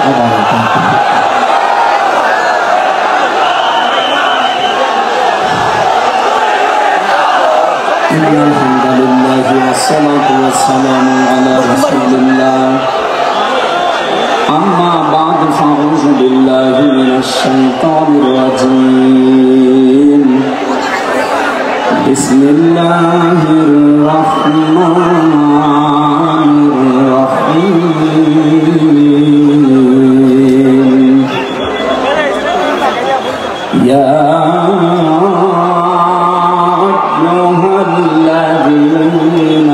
وبركاته. إن الحمد لله والصلاة والسلام على رسول الله. أما بعد فأعوذ بالله من الشيطان الرجيم. بسم الله الرحمن الرحيم. يا أيها الذين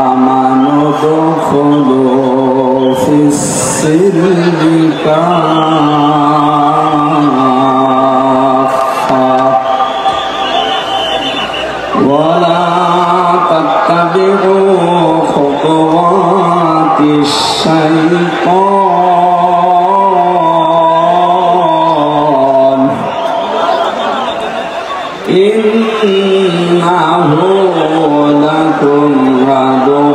آمنوا ادخلوا في السلم كافة ولا تتبعوا خطوات الشيطان إنه لكم عدو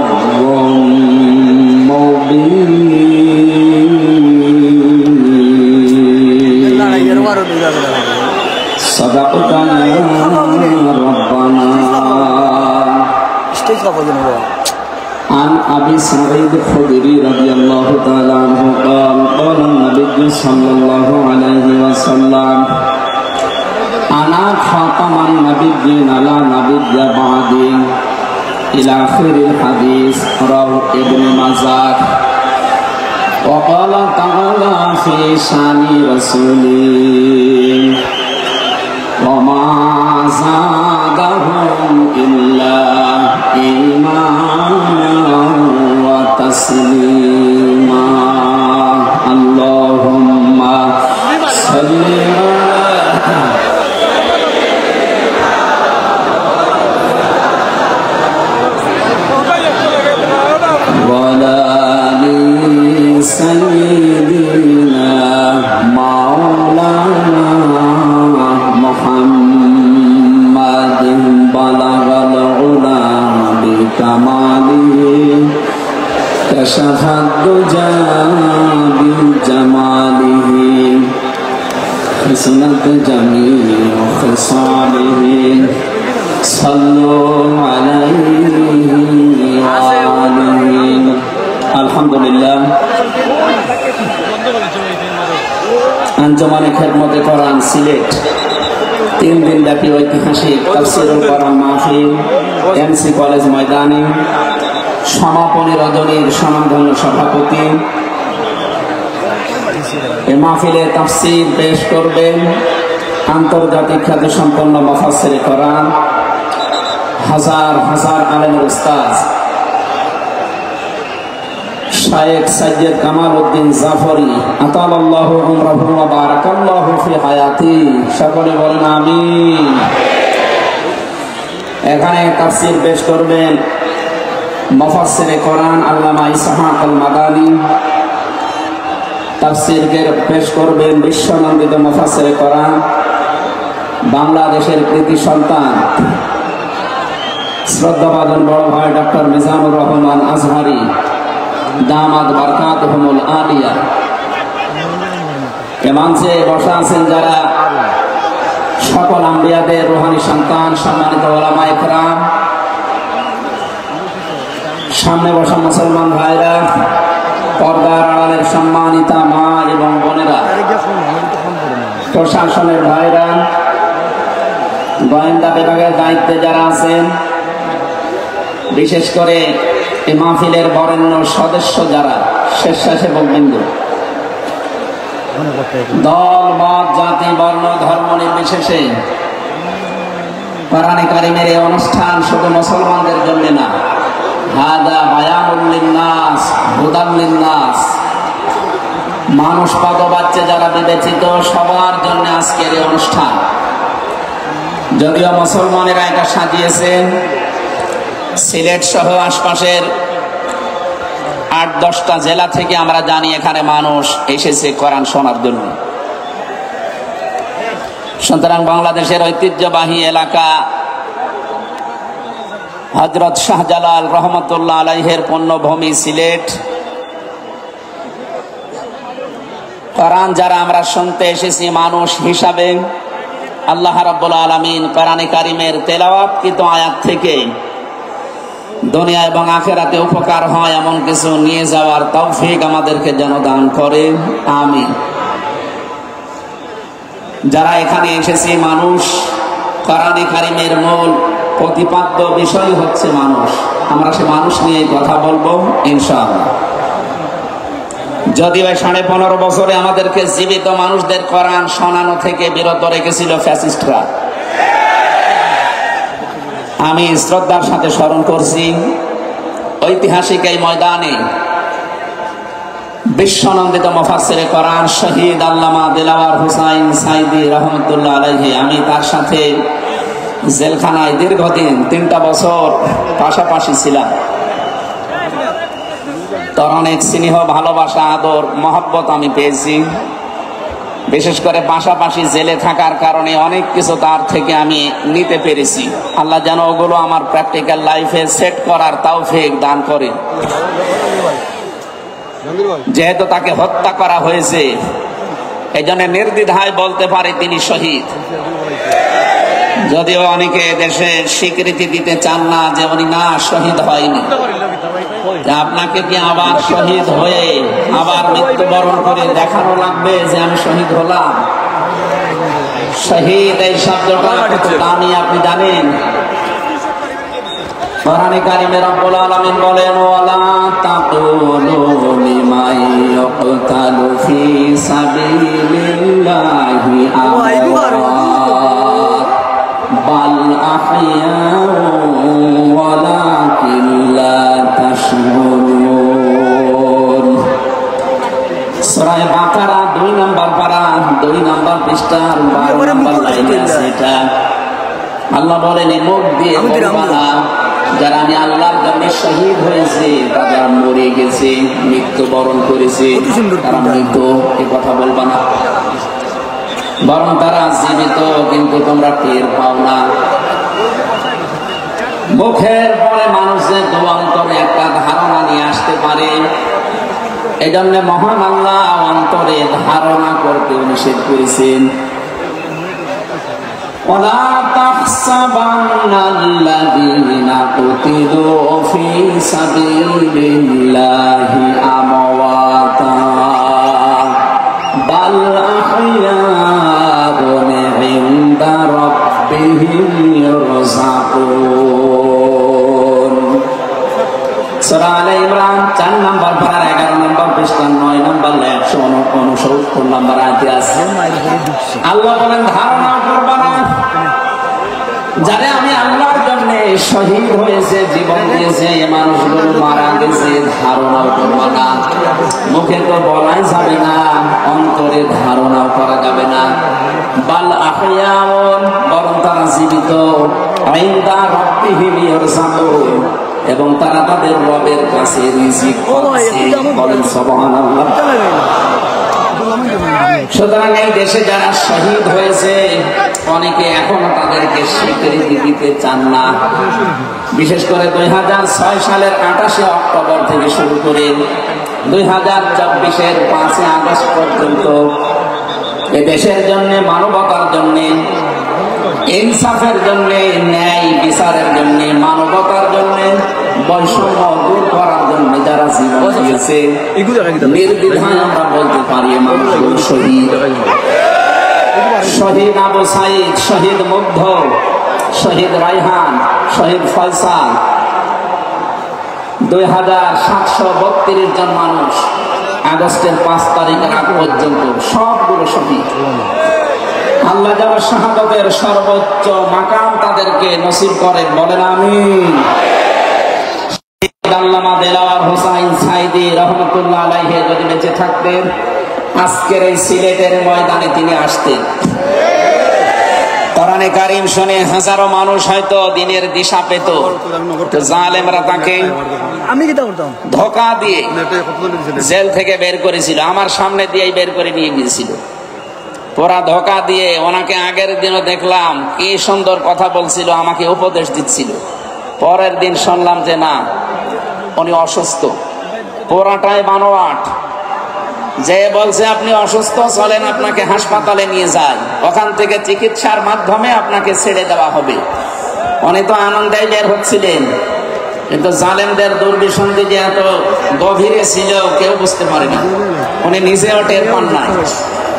مبين. صدقنا ربنا. عن أبي سعيد الخدري رضي الله تعالى عنه قال قال النبي صلى الله عليه وسلم أنا خاتم النبيين لا نبي بعدي إلى آخر الحديث رواه ابن ماجه. وقال تعالى في شان رسوله وما زادهم إلا إيمانا وتسليما. اللهم صل وعلى آل سيدنا مولانا محمد بلغ العلا بكماله كشف الدجى بجماله حسنت جميع خصاله صلوا عليه وآله. আলহামদুলিল্লাহ। আঞ্জুমানে খেদমতে কোরআন সিলেট 3 দিন ব্যাপী ঐতিহাসিক তাফসীরুল কোরআন মাহফিল এমসি কলেজ ময়দানে সমাপনী রজনীর স্বনামধন্য সভাপতি এ মাহফিলে তাফসীর পেশ করবেন আন্তর্জাতিক খ্যাতিসম্পন্ন মুফাসসিরে কোরআন হাজার হাজার আলেমের উস্তাদ শায়েখ সৈয়দ কামাল উদ্দিন জাফরি আতালাল্লাহু উমরাহু ওয়া বারাকাল্লাহু ফি হায়াতি। সকলে বলেন আমিন। এখানে তাফসীর পেশ করবেন মুফাসসিরে কোরআন আল্লামা ইসহাক আল মাদানী। তাফসীর পেশ করবেন বিশ্বনন্দিত মুফাসসিরে কোরআন বাংলাদেশের কৃতি সন্তান শ্রদ্ধাভাজন বড় ভাই ডক্টর মিজানুর রহমান আজহারি দামাত বারকাতুহুমুল আলিয়া। এ মঞ্চে বসা আছেন যারা সকল আম্বিয়াদের রূহানী সন্তান সম্মানিত উলামায়ে কেরাম, সামনে বসা মুসলমান ভাইরা, পর্দার আড়ালের সম্মানিতা মা এবং বোনেরা, প্রশাসনের ভাইরা, গোয়েন্দা বিভাগের দায়িত্বে যারা আছেন, বিশেষ করে এই মাহফিলের বরেণ্য সদস্য যারা, স্বেচ্ছাসেবক বিন্দু, দল মত জাতি বর্ণ ধর্ম নির্বিশেষে কোরআনে কারিমের এই অনুষ্ঠান শুধু মুসলমানদের জন্য না, হাদা বায়ানুল লিন্নাস হুদাল লিন্নাস, মানুষ পাগবাচ্চা যারা বিবেচিত সবার জন্য আজকের এই অনুষ্ঠান। যদিও মুসলমানেরা এটা সাজিয়েছেন, সিলেট সহ আশপাশের 8-10টা জেলা থেকে আমরা জানি এখানে মানুষ এসেছে কোরআন শোনার জন্য। সুতরাং বাংলাদেশের ঐতিহ্যবাহী এলাকা হযরত শাহজালাল রহমতুল্লাহ আলাইহির পুণ্যভূমি সিলেট, কোরআন যারা আমরা শুনতে এসেছি মানুষ হিসাবে, আল্লাহ রাব্বুল আলামিন কোরআনে কারিমের তেলাওয়াতকৃত আয়াত থেকে দুনিয়া এবং আখিরাতে উপকার হয় এমন কিছু নিয়ে যাওয়ার তৌফিক আমাদেরকে যেন দান করে, আমিন। যারা এখানে এসেছি মানুষ, কোরআনে কারিমের মূল প্রতিপাদ্য বিষয় হচ্ছে মানুষ। আমরা সে মানুষ নিয়ে কথা বলবো ইনশাআল্লাহ। যদিও 15.5 বছরে আমাদেরকে জীবিত মানুষদের কোরআন শোনানো থেকে বিরত রেখেছিল ফ্যাসিস্টরা। আমি শ্রদ্ধার সাথে স্মরণ করছি ঐতিহাসিক এই ময়দানে বিশ্বনন্দিত মুফাসসিরে কোরআন শহীদ আল্লামা দিলওয়ার হোসাইন সাইদি রহমতুল্লাহ আলাইহি। আমি তার সাথে জেলখানায় দীর্ঘদিন 3টা বছর পাশাপাশি ছিলাম। তার অনেক স্নেহ, ভালোবাসা, আদর, মহব্বত আমি পেয়েছি। বিশেষ করে পাশাপাশি জেলে থাকার কারণে অনেক কিছু তার থেকে আমি নিতে পেরেছি। আল্লাহ যেন ওগুলো আমার প্র্যাকটিক্যাল লাইফে সেট করার তৌফিক দান করে। যেহেতু তাকে হত্যা করা হয়েছে, এই জন্য নির্দ্বিধায় বলতে পারে তিনি শহীদ। যদিও অনেকে দেশে স্বীকৃতি দিতে চান না যে উনি না শহীদ হয়নি। আপনাকে কি আবার শহীদ হয়ে আবার মৃত্যুবরণ করে দেখানো লাগবে যে আমি শহীদ হলাম? শহীদ এই শব্দটা কত দামি আপনি জানেন? কোরআনে কারিমে রব্বুল আলামিন বলেন, ওয়ালা তাকুলু লিমান ইয়াকতালু ফি সাবিলিল্লাহি আমওয়াত বাল আহইয়াউ ওয়ালাকিন লা তাশউরুন। সূরা বাকারা 2 নম্বর পারা 2 নম্বর পৃষ্ঠার 12 নম্বর লাইনে আছে এটা। আল্লাহ বলেন, মুখ দিয়ে বলবা না যারা আমি আল্লাহর জন্য শহীদ হয়েছে, তারা মরে গেছে, মৃত্যুবরণ করেছে, তারা মৃত, এ কথা বলবা না। বরং তারা জীবিত, কিন্তু তোমরা টের পাও না। মুখের পরে মানুষের অন্তরে একটা ধারণা নিয়ে আসতে পারে। এই জন্য মহান আল্লাহ অন্তরে ধারণা করতে নিষেধ করেছেন। ولا تحسبن الذين قتلوا في سبيل الله أمواتا بل أحياء عند ربهم يرزقون। সূরা আলে ইমরান 4 নম্বর পারা 11 নম্বর পৃষ্ঠা 9 নম্বর 169 নম্বর আয়াতে আছে। আল্লাহ বলেন, ধারণা করবা না যারা আমি আল্লাহর জন্য শহীদ হয়েছে, জীবন দিয়েছে, এই মানুষগুলো মারা গেছে, ধারণাও করবা না। মুখে তো বলাই যাবে না, অন্তরে ধারণাও করা যাবে না। বাল আহইয়াউন, বরং তারা জীবিত, ইনদা রাব্বিহিম ইরযাকুন, এবং তারা তাদের রবের কাছে রিজিক পাচ্ছে। বলেন সুবহানাল্লাহ। সুতরাং এই দেশে যারা শহীদ হয়েছে, অনেকে এখনো তাদেরকে স্বীকৃতি দিতে চান না। বিশেষ করে 2006 সালের 28 অক্টোবর থেকে শুরু করে 2024-এর 5 আগস্ট পর্যন্ত এ দেশের জন্য, মানবতার জন্য, ইনসাফের জন্য, ন্যায় বিচারের জন্য, মানবতার জন্য, বৈষম্য দূর করার জন্য যারা জীবন দিয়েছে, নির্দ্বিধায় আমরা বলতে পারি মানুষগুলো শহীদ। শহীদ আবু সাইদ, শহীদ মুগ্ধ, শহীদ রায়হান, শহীদ ফয়সাল, 2732 জন মানুষ আগস্টের 5 তারিখের আগ পর্যন্ত সবগুলো শহীদ। আল্লাহ যেন শাহাদাতের সর্বোচ্চ মাকাম তাদেরকে নসিব করেন, বলেন আমিন। আল্লামা দিলওয়ার হোসাইন সাইদি রহমতুল্লাহ আলাইহি যদি বেঁচে থাকতেন, আজকের এই সিলেটের ময়দানে তিনি আসতেন। কোরআনে কারীম শুনে হাজারো মানুষ হয়তো দিনের দিশা পেত। জালেমরা তাকে ধোঁকা দিয়ে জেল থেকে বের করেছিল, আমার সামনে দিয়েই বের করে নিয়ে গিয়েছিল। পুরা ধোঁকা দিয়ে ওনাকে আগের দিনও দেখলাম কি সুন্দর কথা বলছিল, আমাকে উপদেশ দিচ্ছিল। পরের দিন শুনলাম যে না, উনি অসুস্থ, পুরাটাই বানোয়াট। যে বলছে আপনি অসুস্থ, চলেন আপনাকে হাসপাতালে নিয়ে যায়, ওখান থেকে চিকিৎসার মাধ্যমে আপনাকে ছেড়ে দেওয়া হবে। উনি তো আনন্দে বের হচ্ছিলেন, কিন্তু জালেমদের দুর্বিসন্ধি যে এত গভীরে ছিল কেউ বুঝতে পারেনি, উনি নিজেও টের পান নাই।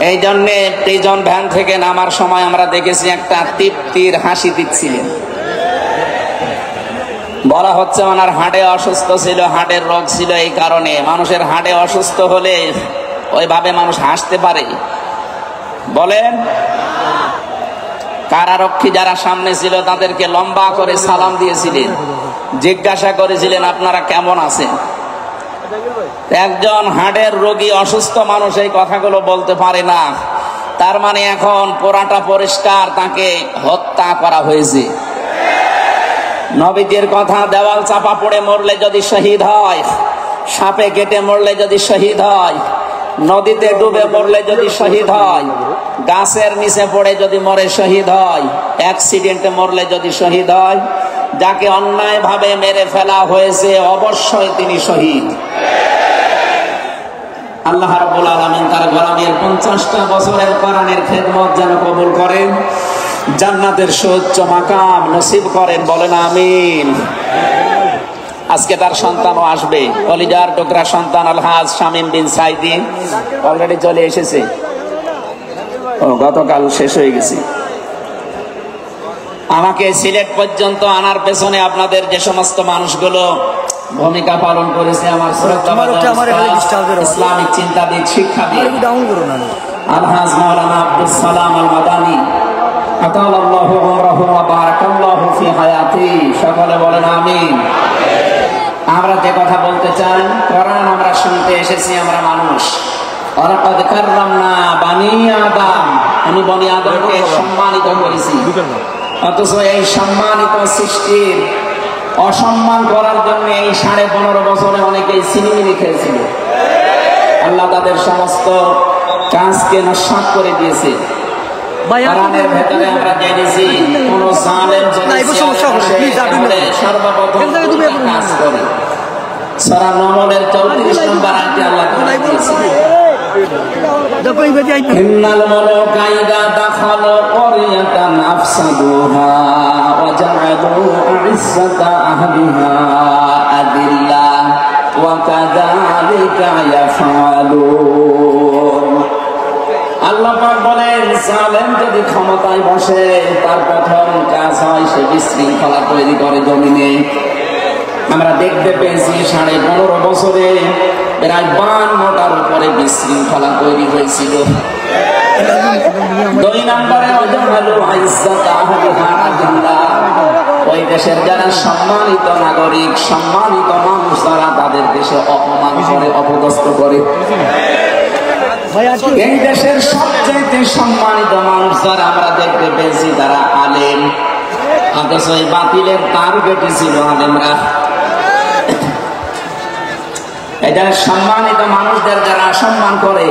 এই জন্যে প্রিজন ভ্যান থেকে নামার সময় আমরা দেখেছি একটা তৃপ্তির হাসি দিচ্ছিলেন। বলা হচ্ছে ওনার হাড়ে অসুস্থ ছিল, হাড়ের রোগ ছিল, এই কারণে। মানুষের হাড়ে অসুস্থ হলে ওইভাবে মানুষ হাসতে পারে? বলেন। কারারক্ষী যারা সামনে ছিল তাদেরকে লম্বা করে সালাম দিয়েছিলেন, জিজ্ঞাসা করেছিলেন আপনারা কেমন আছেন। একজন হাড়ের রোগী অসুস্থ মানুষ এই কথাগুলো বলতে পারে না, তার মানে এখন পোড়াটা পরিষ্কার, তাকে হত্যা করা হয়েছে। নবীজির কথা, দেওয়াল চাপা পড়ে মরলে যদি শহীদ হয়, সাপে কেটে মরলে যদি শহীদ হয়, নদীতে ডুবে পড়লে যদি শহীদ হয়, গাছের নিচে পড়ে যদি মরে শহীদ হয়, অ্যাক্সিডেন্টে মরলে যদি শহীদ হয়, যাকে অন্যায় ভাবে মেরে ফেলা হয়েছে অবশ্যই তিনি শহীদ। আল্লাহ রাব্বুল আলামিন তার গোলামের 50টা বছরের কোরআনের খেদমত যেন কবুল করেন, জান্নাতের সুউচ্চ মাকাম নসিব করেন, বলেন আমিন। আজকে তার সন্তানও আসবে, কলিজার টুকরা সন্তান আলহাজ শামীম বিন সাইদি অলরেডি চলে এসেছে, গতকাল শেষ হয়ে গেছে। আমাকে সিলেট পর্যন্ত আনার পেছনে আপনাদের যে সমস্ত মানুষগুলো ভূমিকা পালন করেছে, আমার ইসলামিক চিন্তাবিদ, শিক্ষাবিদ আলহাজ মাওলানা আব্দুল সালাম আল মাদানী, আতালাল্লাহু উমরাহু ওয়া বারাকাল্লাহু ফি হায়াতি, সকলে বলেন আমিন। আমরা যে কথা বলতে চাই, কোরআন আমরা শুনতে এসেছি, আমরা মানুষ। ওয়ালাকাদ কাররামনা বানি আদম, আমি বনি আদমকে সম্মানিত করেছি। অথচ এই সম্মানিত সৃষ্টির অসম্মান করার জন্য এই 15.5 বছরে অনেকেই সিনেমিনি খেয়েছিল। আল্লাহ তাদের সমস্ত কাজকে নস্যাৎ করে দিয়েছে। কোরআনের ভেতরে আমরা জেনেছি কোন জালেম সর্বপ্রথম কাজ করে। সূরা নমলের 34 নম্বর আয়াতে আল্লাহ দিয়েছে, ইন্নাল মালাকা ইযা দাখালু ক্বরিয়াতান আফসাদুহা ওয়া জাআলু ইজ্জাতা আহলিহা আদিল্লা ওয়া কাযালিকা ইয়াফআলুন। আল্লাহ পাক বলেন, জালেম যদি ক্ষমতায় বসে তার প্রথম কাজ হয় সে বিশৃঙ্খলা তৈরি করে জমিনে। আমরা দেখতে পেয়েছি 15.5 বছরে প্রায় 52টার উপরে বিশৃঙ্খলা তৈরি হয়েছিল। 2 নম্বরে ওই দেশের যারা সম্মানিত নাগরিক, সম্মানিত মানুষ, তারা তাদের দেশে অপমান করে, অপদস্থ করে। এই দেশের সবচেয়ে সম্মানিত মানুষ যারা আমরা দেখতে পেয়েছি তারা আলেম, অথচ এই বাতিলের টার্গেটই ছিল আলেমরা। এটা সম্মানিত মানুষদের যারা সম্মান করে,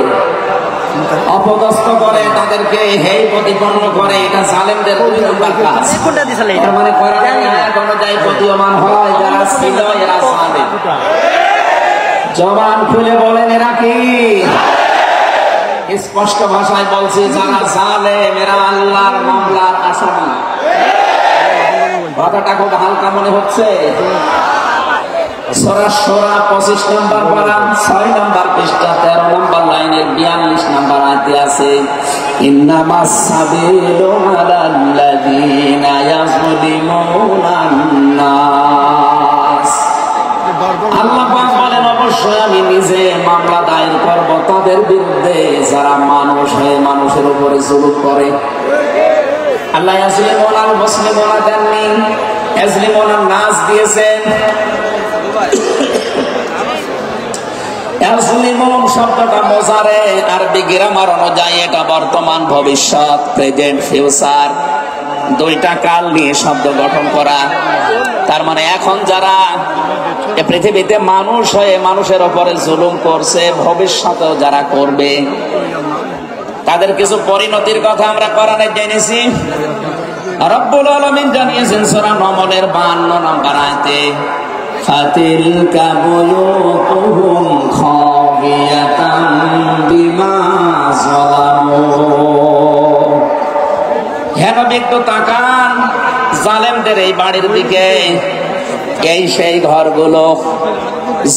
অপদস্থ করে, তাদেরকে হেয় প্রতিপন্ন করে, এটা জালেমদের 2 নম্বর কাজ। তার মানে কোরআনের আয়াত অনুযায়ী প্রতীয়মান হয় যারা ছিল এরা জালেম। জবান খুলে বলেন এরা কি? স্পষ্ট ভাষায় বলছি, যারা জালেম এরা আল্লাহর মামলার আসামি। কথাটা খুব হালকা মনে হচ্ছে। সূরা শূরা 25 নম্বর পারা 6 নম্বর পৃষ্ঠা 13 নম্বর লাইনের 42 নম্বর আয়াতে আছে, ইন্নামাস সাবিলু আলাল্লাযীনা ইয়াযলিমুনান নাস। আল্লাহ পাক বলেন, অবশ্যই আমি নিজে মামলা দায়ের করব তাদের বিরুদ্ধে যারা মানুষ হয়ে মানুষের উপরে জুলুম করে। আল্লাহ ইয়াযলিমুনাল মুসলিমুনা দেননি, ইয়াযলিমুনান নাস দিয়েছেন। ইয়াযলিমুন শব্দটা মুজারে, আরবি গ্রামার অনুযায়ী এটা বর্তমান, ভবিষ্যৎ, প্রেজেন্ট, ফিউচার, 2টা কাল নিয়ে শব্দ গঠন করা। তার মানে এখন যারা পৃথিবীতে মানুষ হয়ে মানুষের উপরে জুলুম করছে, ভবিষ্যতেও যারা করবে, তাদের কিছু পরিণতির কথা আমরা কোরআনে জেনেছি। রব্বুল আলামিন জানিয়েছেন সূরা নমলের 52 নম্বর আয়াতে, ফাতিলকা বুয়ুতুহুম খাবিয়াতান নবী একটু তাকান জালেমদের এই বাড়ির দিকে। এই সেই ঘরগুলো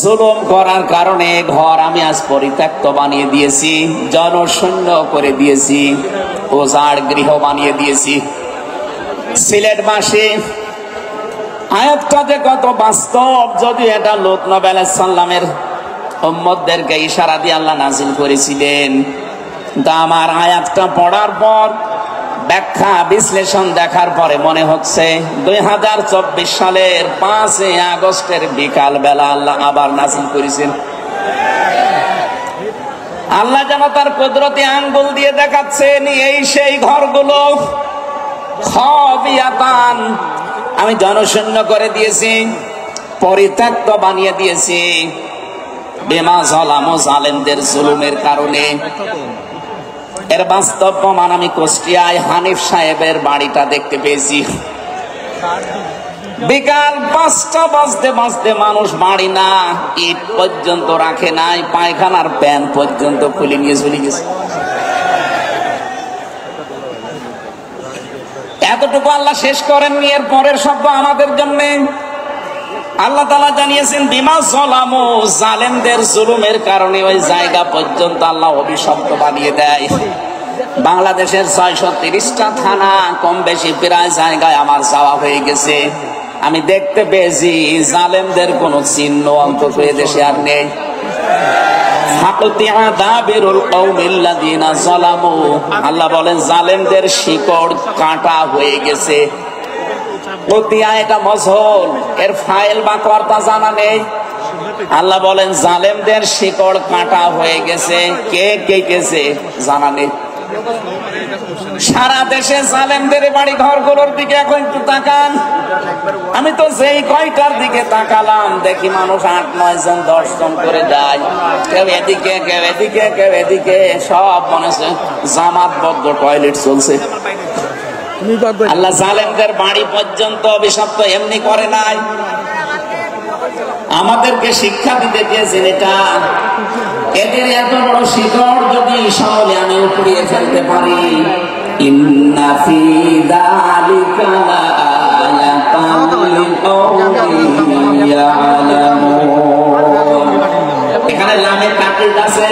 জুলুম করার কারণে ঘর আমি আজ পরিত্যক্ত বানিয়ে দিয়েছি, জনশূন্য করে দিয়েছি, উজাড় গৃহ বানিয়ে দিয়েছি। সিলেটবাসী আয়াতটা যে কত বাস্তব, যদি এটা লূত নবী আলাইহিস সালামের উম্মতদেরকে ইশারা দিয়ে আল্লাহ নাযিল করেছিলেন। তা আমার আয়াতটা পড়ার পর ব্যাখ্যা বিশ্লেষণ দেখার পরে মনে হচ্ছে 2024 সালের 5 আগস্টের বিকাল বেলা আল্লাহ আবার নাযিল করেছেন। আল্লাহ যেন তার কুদরতি আঙ্গুল দিয়ে দেখাচ্ছেন এই সেই ঘরগুলো খাবিয়াতান আমি জনশূন্য করে দিয়েছি, পরিত্যক্ত বানিয়ে দিয়েছি, বিমা যালামু জালেমদের জুলুমের কারণে। এর বাস্তব প্রমাণ আমি কুষ্টিয়ায় হানিফ সাহেবের বাড়িটা দেখতে পেয়েছি। বিকাল 5টা বাজতে বাজতে মানুষ বাড়ি না ইট পর্যন্ত রাখে নাই, পায়খানার প্যান পর্যন্ত খুলে নিয়ে চলে গেছে। এতটুকু আল্লাহ শেষ করেননি, এর পরের শব্দ আমাদের জন্য। আল্লাহ তাআলা জানিয়েছেন বিমা যালামু জালেমদের জুলুমের কারণে ওই জায়গা পর্যন্ত আল্লাহ অভিশপ্ত বানিয়ে দেয়। বাংলাদেশের 630টা থানা কম বেশি প্রায় জায়গায় আমার যাওয়া হয়ে গেছে। আমি দেখতে পেয়েছি জালেমদের কোন চিহ্ন অন্তত এদেশে আর নেই। আল্লাহ বলেন জালেমদের শিকড় কাটা হয়ে গেছে। এটা মজহুল, এর ফাইল বা কর্তা জানা নেই। আল্লাহ বলেন জালেমদের শিকড় কাটা হয়ে গেছে, কে কে গেছে জানা নেই। সারা দেশে জালেমদের বাড়ি ঘরগুলোর দিকে এখন একটু তাকান। আমি তো যেই কয়টার দিকে তাকালাম দেখি মানুষ 8-9 জন 10 জন করে যায়, কেউ এদিকে কেউ এদিকে কেউ এদিকে, সব মনে হচ্ছে জামাতবদ্ধ টয়লেট চলছে। আল্লাহ জালেমদের বাড়ি পর্যন্ত অভিশপ্ত এমনি করে নাই, আমাদেরকে শিক্ষা দিতে চেয়েছেন এটা। এদের এত বড় শিকড় যদি সকলে আমি উপড়িয়ে ফেলতে পারি, ইন্না ফি যালিকা লাআয়াতান লিকাওমিন ইয়ালামুন। এখানে লামে তাকিদ আছে,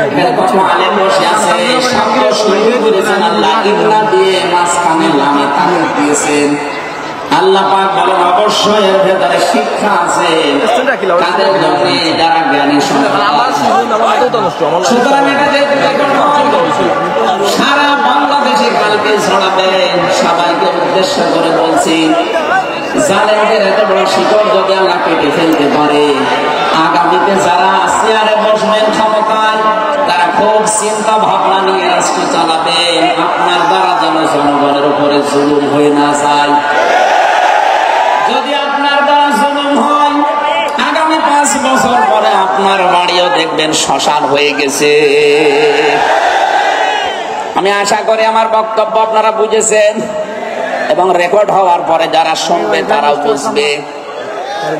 এখানে কত আলেম বসে আছে, শব্দ শুরু করেছেন আল্লাহ ইন্না দিয়ে, মাঝখানে লামে তাকিদ দিয়েছেন। আল্লাহ পাক বলেন অবশ্যই এর ভেতরে শিক্ষা আছে তাদের জন্য যারা জ্ঞানী সম্পদ। সুতরাং এটা দেখতে সারা বাংলাদেশে কালকে ছড়াবে। সবাইকে উদ্দেশ্য করে বলছি জালেমদের এত বড় শিকড় যদি আল্লাহ কেটে ফেলতে পারে, আগামীতে যারা চেয়ারে বসবেন ক্ষমতায় তারা খুব চিন্তা ভাবনা নিয়ে রাষ্ট্র চালাবে। আপনার দ্বারা যেন জনগণের উপরে জুলুম হয়ে না যায়। যদি আপনার দ্বারা জুলুম হয়, আগামী 5 বছর পরে আপনার বাড়িও দেখবেন শ্মশান হয়ে গেছে। আমি আশা করি আমার বক্তব্য আপনারা বুঝেছেন এবং রেকর্ড হওয়ার পরে যারা শুনবে তারাও বুঝবে।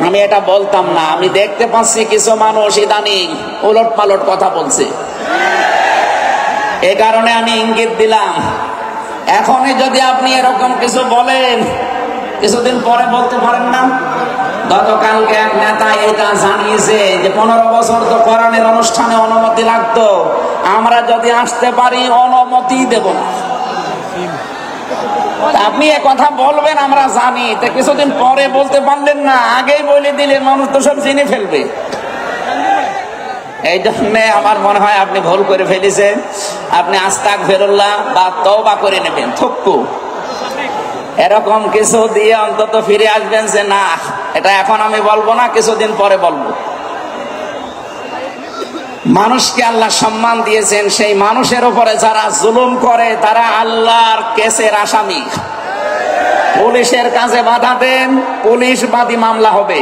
আমি এটা বলতাম না, আমি দেখতে পাচ্ছি কিছু মানুষ ইদানিং উলট পালট কথা বলছে। এ কারণে আমি ইঙ্গিত দিলাম, এখনই যদি আপনি এরকম কিছু বলেন, কিছুদিন পরে বলতে পারেন না। গতকালকে এক নেতা এটা জানিয়েছে যে 15 বছর তো কোরআনের অনুষ্ঠানে অনুমতি লাগতো, আমরা যদি আসতে পারি অনুমতি দেব না। আপনি এ কথা বলবেন আমরা জানি, তো কিছুদিন পরে বলতে পারলেন না, আগেই বলে দিলেন, মানুষ তো সব জেনে ফেলবে। এই জন্য আমার মনে হয় আপনি ভুল করে ফেলেছেন। আপনি আস্তাগফিরুল্লাহ বা তওবা করে নেবেন, থুক্কু এরকম কিছু দিয়ে অন্তত ফিরে আসবেন যে না, এটা এখন আমি বলবো না, কিছুদিন পরে বলবো। মানুষকে আল্লাহ সম্মান দিয়েছেন, সেই মানুষের উপরে যারা জুলুম করে তারা আল্লাহর কেসের আসামি। পুলিশের কাছে বাধা দেন, পুলিশ বাদী মামলা হবে।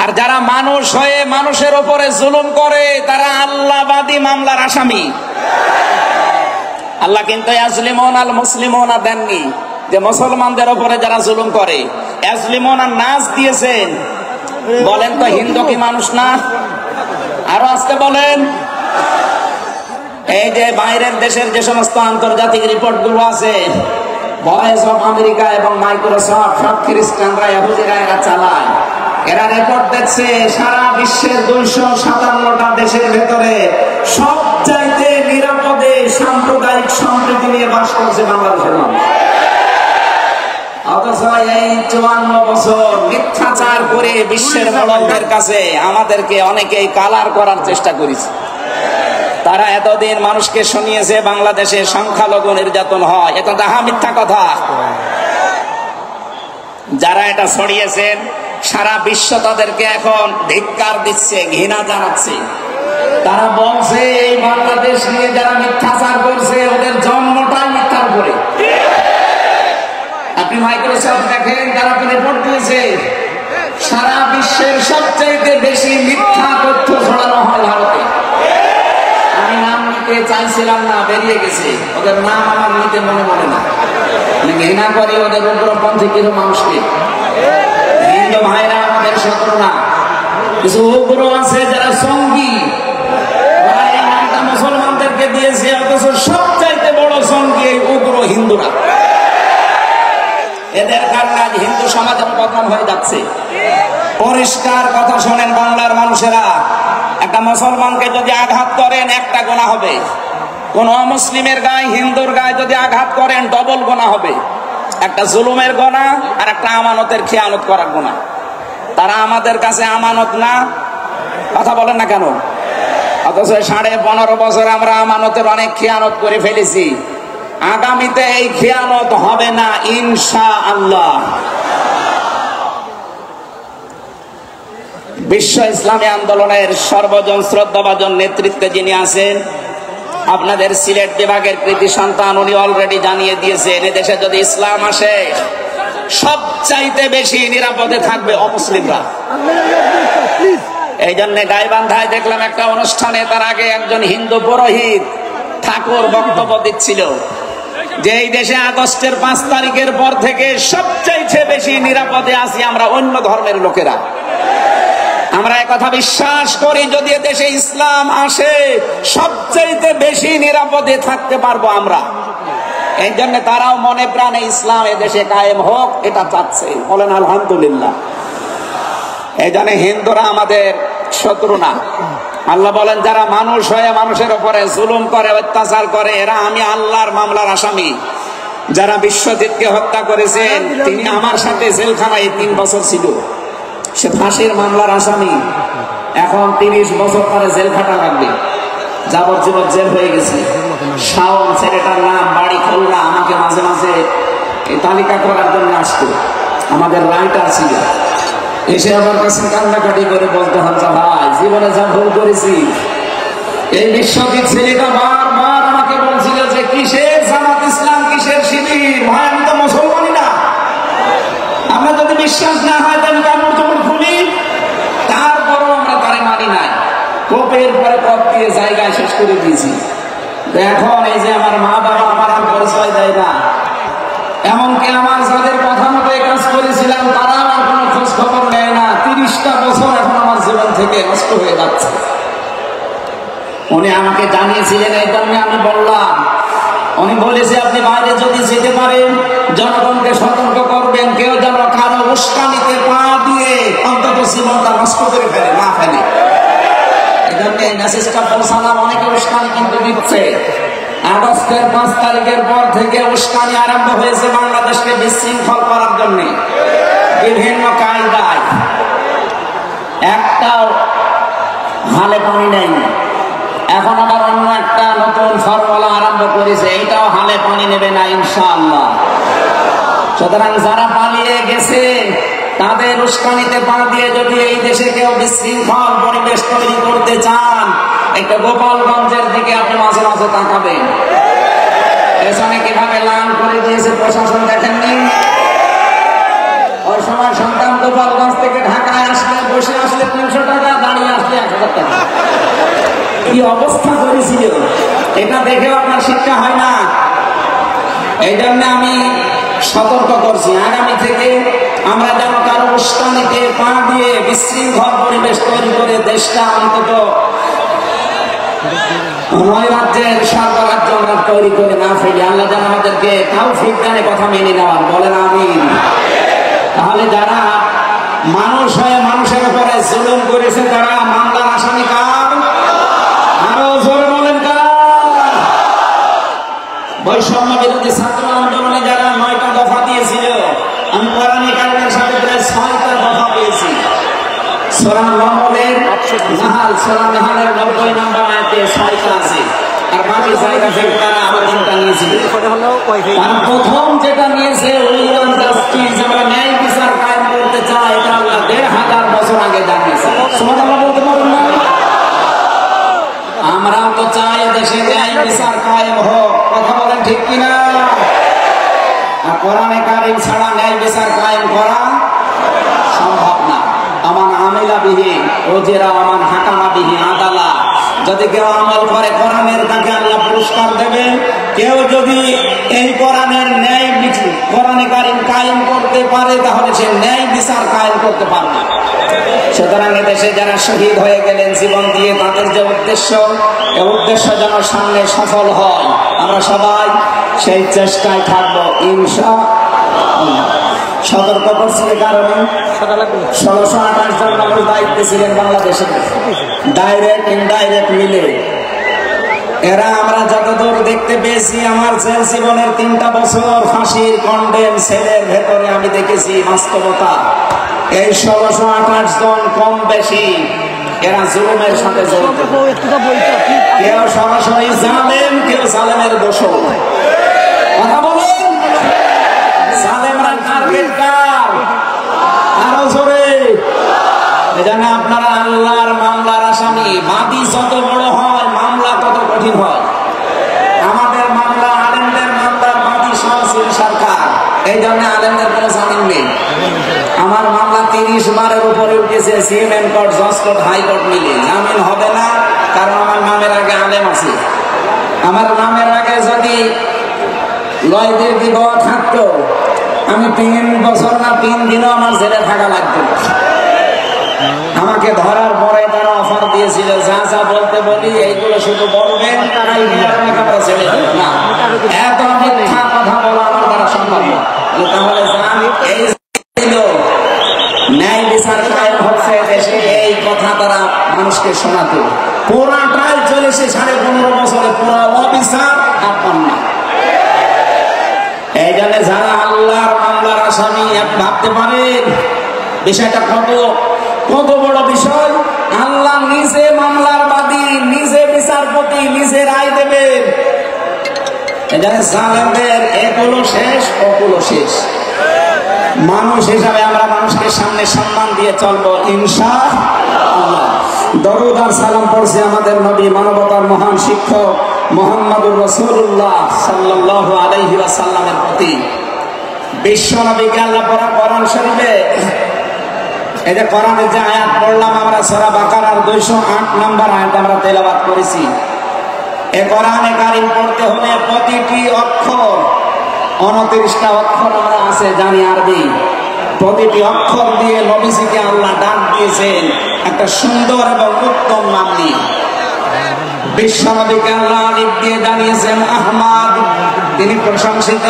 আর যারা মানুষ হয়ে মানুষের উপরে জুলুম করে তারা আল্লাহবাদী মামলার আসামি। আল্লাহ কিন্তু ইয়াজলিমুন আল মুসলিমুনা দেননি, যে মুসলমানদের উপরে যারা জুলুম করে ইয়াজলিমুন আন নাস দিয়েছেন। বলেন তো হিন্দু কি মানুষ না? আরো আজকে বলেন, এই যে বাইরের দেশের যে সমস্ত আন্তর্জাতিক রিপোর্ট গুলো আছে, ভয়েস অফ আমেরিকা এবং মাইক্রোসফট, সব খ্রিস্টানরা ইহুদিরা এরা চালায়। এরা রেকর্ড দেখছে সারা বিশ্বের 257টা দেশের ভেতরে সবচাইতে নিরাপদে সাম্প্রদায়িক সম্প্রীতি নিয়ে বাস করছে বাংলাদেশের মানুষ। অথচ এই 54 বছর মিথ্যাচার করে বিশ্বের বড়দের কাছে আমাদেরকে অনেকেই কালার করার চেষ্টা করেছে। তারা এতদিন মানুষকে শুনিয়েছে বাংলাদেশে সংখ্যালঘু নির্যাতন হয়, এটা তাহা মিথ্যা কথা। যারা এটা ছড়িয়েছেন সারা বিশ্ব তাদেরকে এখন ধিক্কার দিচ্ছে, ঘৃণা জানাচ্ছে। তারা বলছে এই বাংলাদেশ নিয়ে যারা মিথ্যাচার করছে ওদের জন্মটাই মিথ্যার উপরে। আপনি মাইক্রোসফট দেখেন, তারা রিপোর্ট দিয়েছে সারা বিশ্বের সবচাইতে বেশি মিথ্যা তথ্য ছড়ানো হয় ভারতে। আমি নাম নিতে চাইছিলাম না, বেরিয়ে গেছে। ওদের নাম আমার নিতে মনে পড়ে না, ঘৃণা করি ওদের উগ্রপন্থী কিছু মানুষকে। হিন্দু ভাইরা আমাদের শত্রু না, কিছু উগ্র আছে যারা সঙ্গী, এই নামটা মুসলমানদেরকে দিয়েছে, অথচ সবচাইতে বড় সঙ্গী এই উগ্র হিন্দুরা। এদের কারণে আজ হিন্দু সমাজের পতন হয়ে যাচ্ছে। পরিষ্কার কথা শোনেন বাংলার মানুষেরা, একটা মুসলমানকে যদি আঘাত করেন একটা গুনাহ হবে, কোন অমুসলিমের গায়ে হিন্দুর গায়ে যদি আঘাত করেন ডবল গুনাহ হবে। একটা জুলুমের গুনাহ আর একটা আমানতের খেয়ানত করার গুনাহ। তারা আমাদের কাছে আমানত না, কথা বলেন না কেন? অথচ 15.5 বছর আমরা আমানতের অনেক খেয়ানত করে ফেলেছি। আগামীতে এই খেয়ানত হবে না ইনশাআল্লাহ। বিশ্ব ইসলামী আন্দোলনের সর্বজন শ্রদ্ধাভাজন নেতৃত্বে যিনি আছেন, আপনাদের সিলেট বিভাগের কৃতি সন্তান, উনি অলরেডি জানিয়ে দিয়েছেন এদেশে যদি ইসলাম আসে সবচাইতে বেশি নিরাপদে থাকবে অমুসলিমরা। এই জন্য গাইবান্ধায় দেখলাম একটা অনুষ্ঠানে, তার আগে একজন হিন্দু পুরোহিত ঠাকুর বক্তব্য দিচ্ছিল যে এই দেশে আগস্টের 5 তারিখের পর থেকে সবচাইতে বেশি নিরাপদে আছি আমরা অন্য ধর্মের লোকেরা। আমরা একথা বিশ্বাস করি, যদি দেশে ইসলাম আসে সবচাইতে বেশি নিরাপদে থাকতে পারবো আমরা। এই জন্য তারাও মনে প্রাণে ইসলাম এদেশে কায়েম হোক এটা চাচ্ছে, বলেন আলহামদুলিল্লাহ। এই জন্য হিন্দুরা আমাদের শত্রু না। আল্লাহ বলেন যারা মানুষ হয়ে মানুষের উপরে জুলুম করে, অত্যাচার করে, এরা আমি আল্লাহর মামলার আসামি। যারা বিশ্বজিৎকে হত্যা করেছেন তিনি আমার সাথে জেলখানায় 3 বছর ছিল, সে ফাঁসির মামলার আসামি। এখন 30 বছর পরে জেল খাটা লাগবে, যাবজ্জীবন জেল হয়ে গেছে। শাওন ছেলেটার নাম, বাড়ি খুলনা, আমাকে মাঝে মাঝে এই তালিকা করার জন্য আসতো, আমাদের রাইটার ছিল। এসে আমার কাছে কান্নাকাটি করে বলতে হামজা ভাই জীবনে যা ভুল করেছি। এই বিশ্বজিৎ ছেলেটা বারবার আমাকে বলছিল যে কিসের জামাত ইসলাম, কিসের শিবির, ভাই আমি তো মুসলমানই না। আমরা যদি বিশ্বাস না হয় তাহলে কাপড় চোপড় খুলি, তারপরও আমরা তারে মানি নাই। কোপের পরে কপ দিয়ে জায়গায় শেষ করে দিয়েছি। এখন এই যে আমার মা বাবা আমার পরিচয় দেয় না, এমনকি আমার যাদের কথা মতো কাজ করেছিলাম তারা আমার কোনো খোঁজ খবর নেয় না। 30টা বছর এখন আমার জীবন থেকে নষ্ট হয়ে যাচ্ছে। উনি আমাকে জানিয়েছিলেন, এই জন্য আমি বললাম। উনি বলেছে আপনি বাইরে যদি যেতে পারেন জনগণকে সতর্ক করবেন, কেউ যেন কারো উস্কানিতে পা দিয়ে অন্তত জীবনটা নষ্ট করে ফেলে না ফেলে। এই জন্য এই মেসেজটা পৌঁছালাম। অনেকে উস্কানি কিন্তু দিচ্ছে। আগস্টের 5 তারিখের পর থেকে উস্কানি আরম্ভ হয়েছে বাংলাদেশকে বিশৃঙ্খল করার জন্য বিভিন্ন কায়দায়। একটাও হালে পানি নেই। এখন আবার অন্য একটা নতুন ফর্মুলা আরম্ভ করেছে, এটাও হালে পানি নেবে না ইনশাআল্লাহ। সুতরাং যারা পালিয়ে গেছে তাদের উস্কানিতে পা দিয়ে যদি এই দেশে কেউ বিশৃঙ্খল পরিবেশ তৈরি করতে চান, একটা গোপালগঞ্জের দিকে আপনি মাঝে মাঝে তাকাবেন। পেছনে কিভাবে লাল করে দিয়েছে প্রশাসন দেখেননি? ওই সময় সন্তান গোপালগঞ্জ থেকে ঢাকায় আসলে, বসে আসলে 300 টাকা, দাঁড়িয়ে আসলে 1000 টাকা। কি অবস্থা করেছিল, এটা দেখেও আপনার শিক্ষা হয় না। এই জন্য আমি সতর্ক করছি, আগামী থেকে আমরা যেন কারো উস্কানিতে পা দিয়ে বিশৃঙ্খল পরিবেশ তৈরি করে দেশটা অন্তত রাজ্যের সর্বরাজ্য আমরা তৈরি করে না ফেলি, আল্লাহ যেন আমাদেরকে তৌফিক দান কথা মেনে নেওয়ার, বলেন আমিন। তাহলে যারা মানুষ হয়ে মানুষের উপরে জুলুম করেছে, তারা মামলার আসামি কার? আরো জোরে বলেন কার? বৈষম্য বিরোধী ছাত্র আন্দোলনে যারা 9টা দফা দিয়েছিল, আমি কোরআনে কারিমের সাথে প্রায় 6টা দফা পেয়েছি। সূরা নাহলের 90 নম্বর আয়াতে 6টা আছে, আর বাকি জায়গা থেকে তারা আবার 3টা নিয়েছিল। প্রথম যেটা নিয়েছে উইলিয়াম জাস্টিস, আমরা ন্যায় বিচার কায়েম করতে চাই, এটা আল্লাহ 1500 বছর আগে জানিয়েছে। সুবহানাল্লাহ বলতে পারুন না? আমরাও তো চাই দেশে ন্যায় বিচার কায়েম হোক, কথা বলেন ঠিক কিনা? আর কোরআনে কারিম ছাড়া ন্যায় বিচার কায়েম করা সম্ভব না। আমান আমিলা বিহি ওজেরা আমান হাকামা বিহি আদালা, যদি কেউ আমল করে কোরআনের, তাকে আল্লাহ পুরস্কার দেবে। কেউ যদি এই কোরআনের ন্যায় কোরআনে কারিম কায়েম করতে পারে, তাহলে সে ন্যায় বিচার কায়েম করতে পারবে। সুতরাং এদেশে যারা শহীদ হয়ে গেলেন জীবন দিয়ে, তাদের যে উদ্দেশ্য, এই উদ্দেশ্য যেন সামনে সফল হয়, আমরা সবাই সেই চেষ্টায় থাকবো ইনশাআল্লাহ। সতর্ক করছে কারণে 1628 জন মানুষ দায়িত্বে ছিলেন বাংলাদেশে, ডাইরেক্ট ইনডাইরেক্ট মিলে। এরা আমরা যতদূর দেখতে পেয়েছি, আমার জেল জীবনের 3টা বছর ফাঁসির কন্ডেম সেলের ভেতরে আমি দেখেছি বাস্তবতা। এই 1628 জন কম বেশি এরা জুলুমের সাথে জড়িত। কেউ সরাসরি জালেম, কেউ জালেমের দোষর। কথা বলেন, জালেমরা টার্গেট কার? আরো জোরে। এজন্য আপনারা আল্লাহর মামলার আসামি। বাদী যত বড় হয়, মামলা তত কঠিন হয়। আমাদের মামলা, আলেমদের মামলার বাদী সহশীল সরকার, এই জন্য আলেমদের কোনো জামিন নেই। আমার মামলা 30 বারের উপরে উঠেছে, সিএমএম কোর্ট, জজ কোর্ট, হাইকোর্ট মিলে। জামিন হবে না, কারণ আমার নামের আগে আলেম আছে। আমার নামের আগে যদি লয়দের বিবাহ থাকতো, আমি 3 বছর না 3 দিনও আমার জেলে থাকা লাগতো। আমাকে ধরার পরে তারা অফার দিয়েছিল, যা যা বলতে বলি এইগুলো শুধু বলবেন, তারাই ছেড়ে না। এত মিথ্যা কথা বলা আমার দ্বারা সম্ভব না। তাহলে এই ন্যায় বিচার কায়েম হচ্ছে দেশে, এই কথা তারা মানুষকে শোনাতো। পুরা ট্রায়াল চলেছে 15.5 বছরে, পুরা অবিচার আর পান্না। এই জন্য যারা আল্লাহর মামলার আসামি, ভাবতে পারেন বিষয়টা কত বড় বিষয়। আল্লাহ নিজে মামলার বাদী, নিজে বিচারপতি, নিজে রায় দেবেন। এখানে জালেমদের এগুলো শেষ, ওগুলো শেষ। মানুষ হিসাবে আমরা মানুষকে সামনে সম্মান দিয়ে চলবো ইনশাআল্লাহ। দরুদ আর সালাম পড়ছি আমাদের নবী, মানবতার মহান শিক্ষক মুহাম্মদুর রাসূলুল্লাহ সাল্লাল্লাহু আলাইহি ওয়াসাল্লামের প্রতি। বিশ্ব নবীকে আল্লাহ পড়া কোরআন শরীফে, এই যে কোরআনের যে আয়াত পড়লাম আমরা, সূরা বাকারার 208 নম্বর আয়াত আমরা তেলাওয়াত করেছি। এই কোরআনে কারীম পড়তে হলে প্রতিটি অক্ষর, 29টা অক্ষর আমরা আছে জানি আরবি, প্রতিটি অক্ষর দিয়ে নবীজিকে আল্লাহ ডাক দিয়েছেন একটা সুন্দর এবং উত্তম নাম দিয়ে। বিশ্ব নবীকে আল্লাহ আলিফ দিয়ে জানিয়েছেন আহমদ, তিনি প্রশংসিত।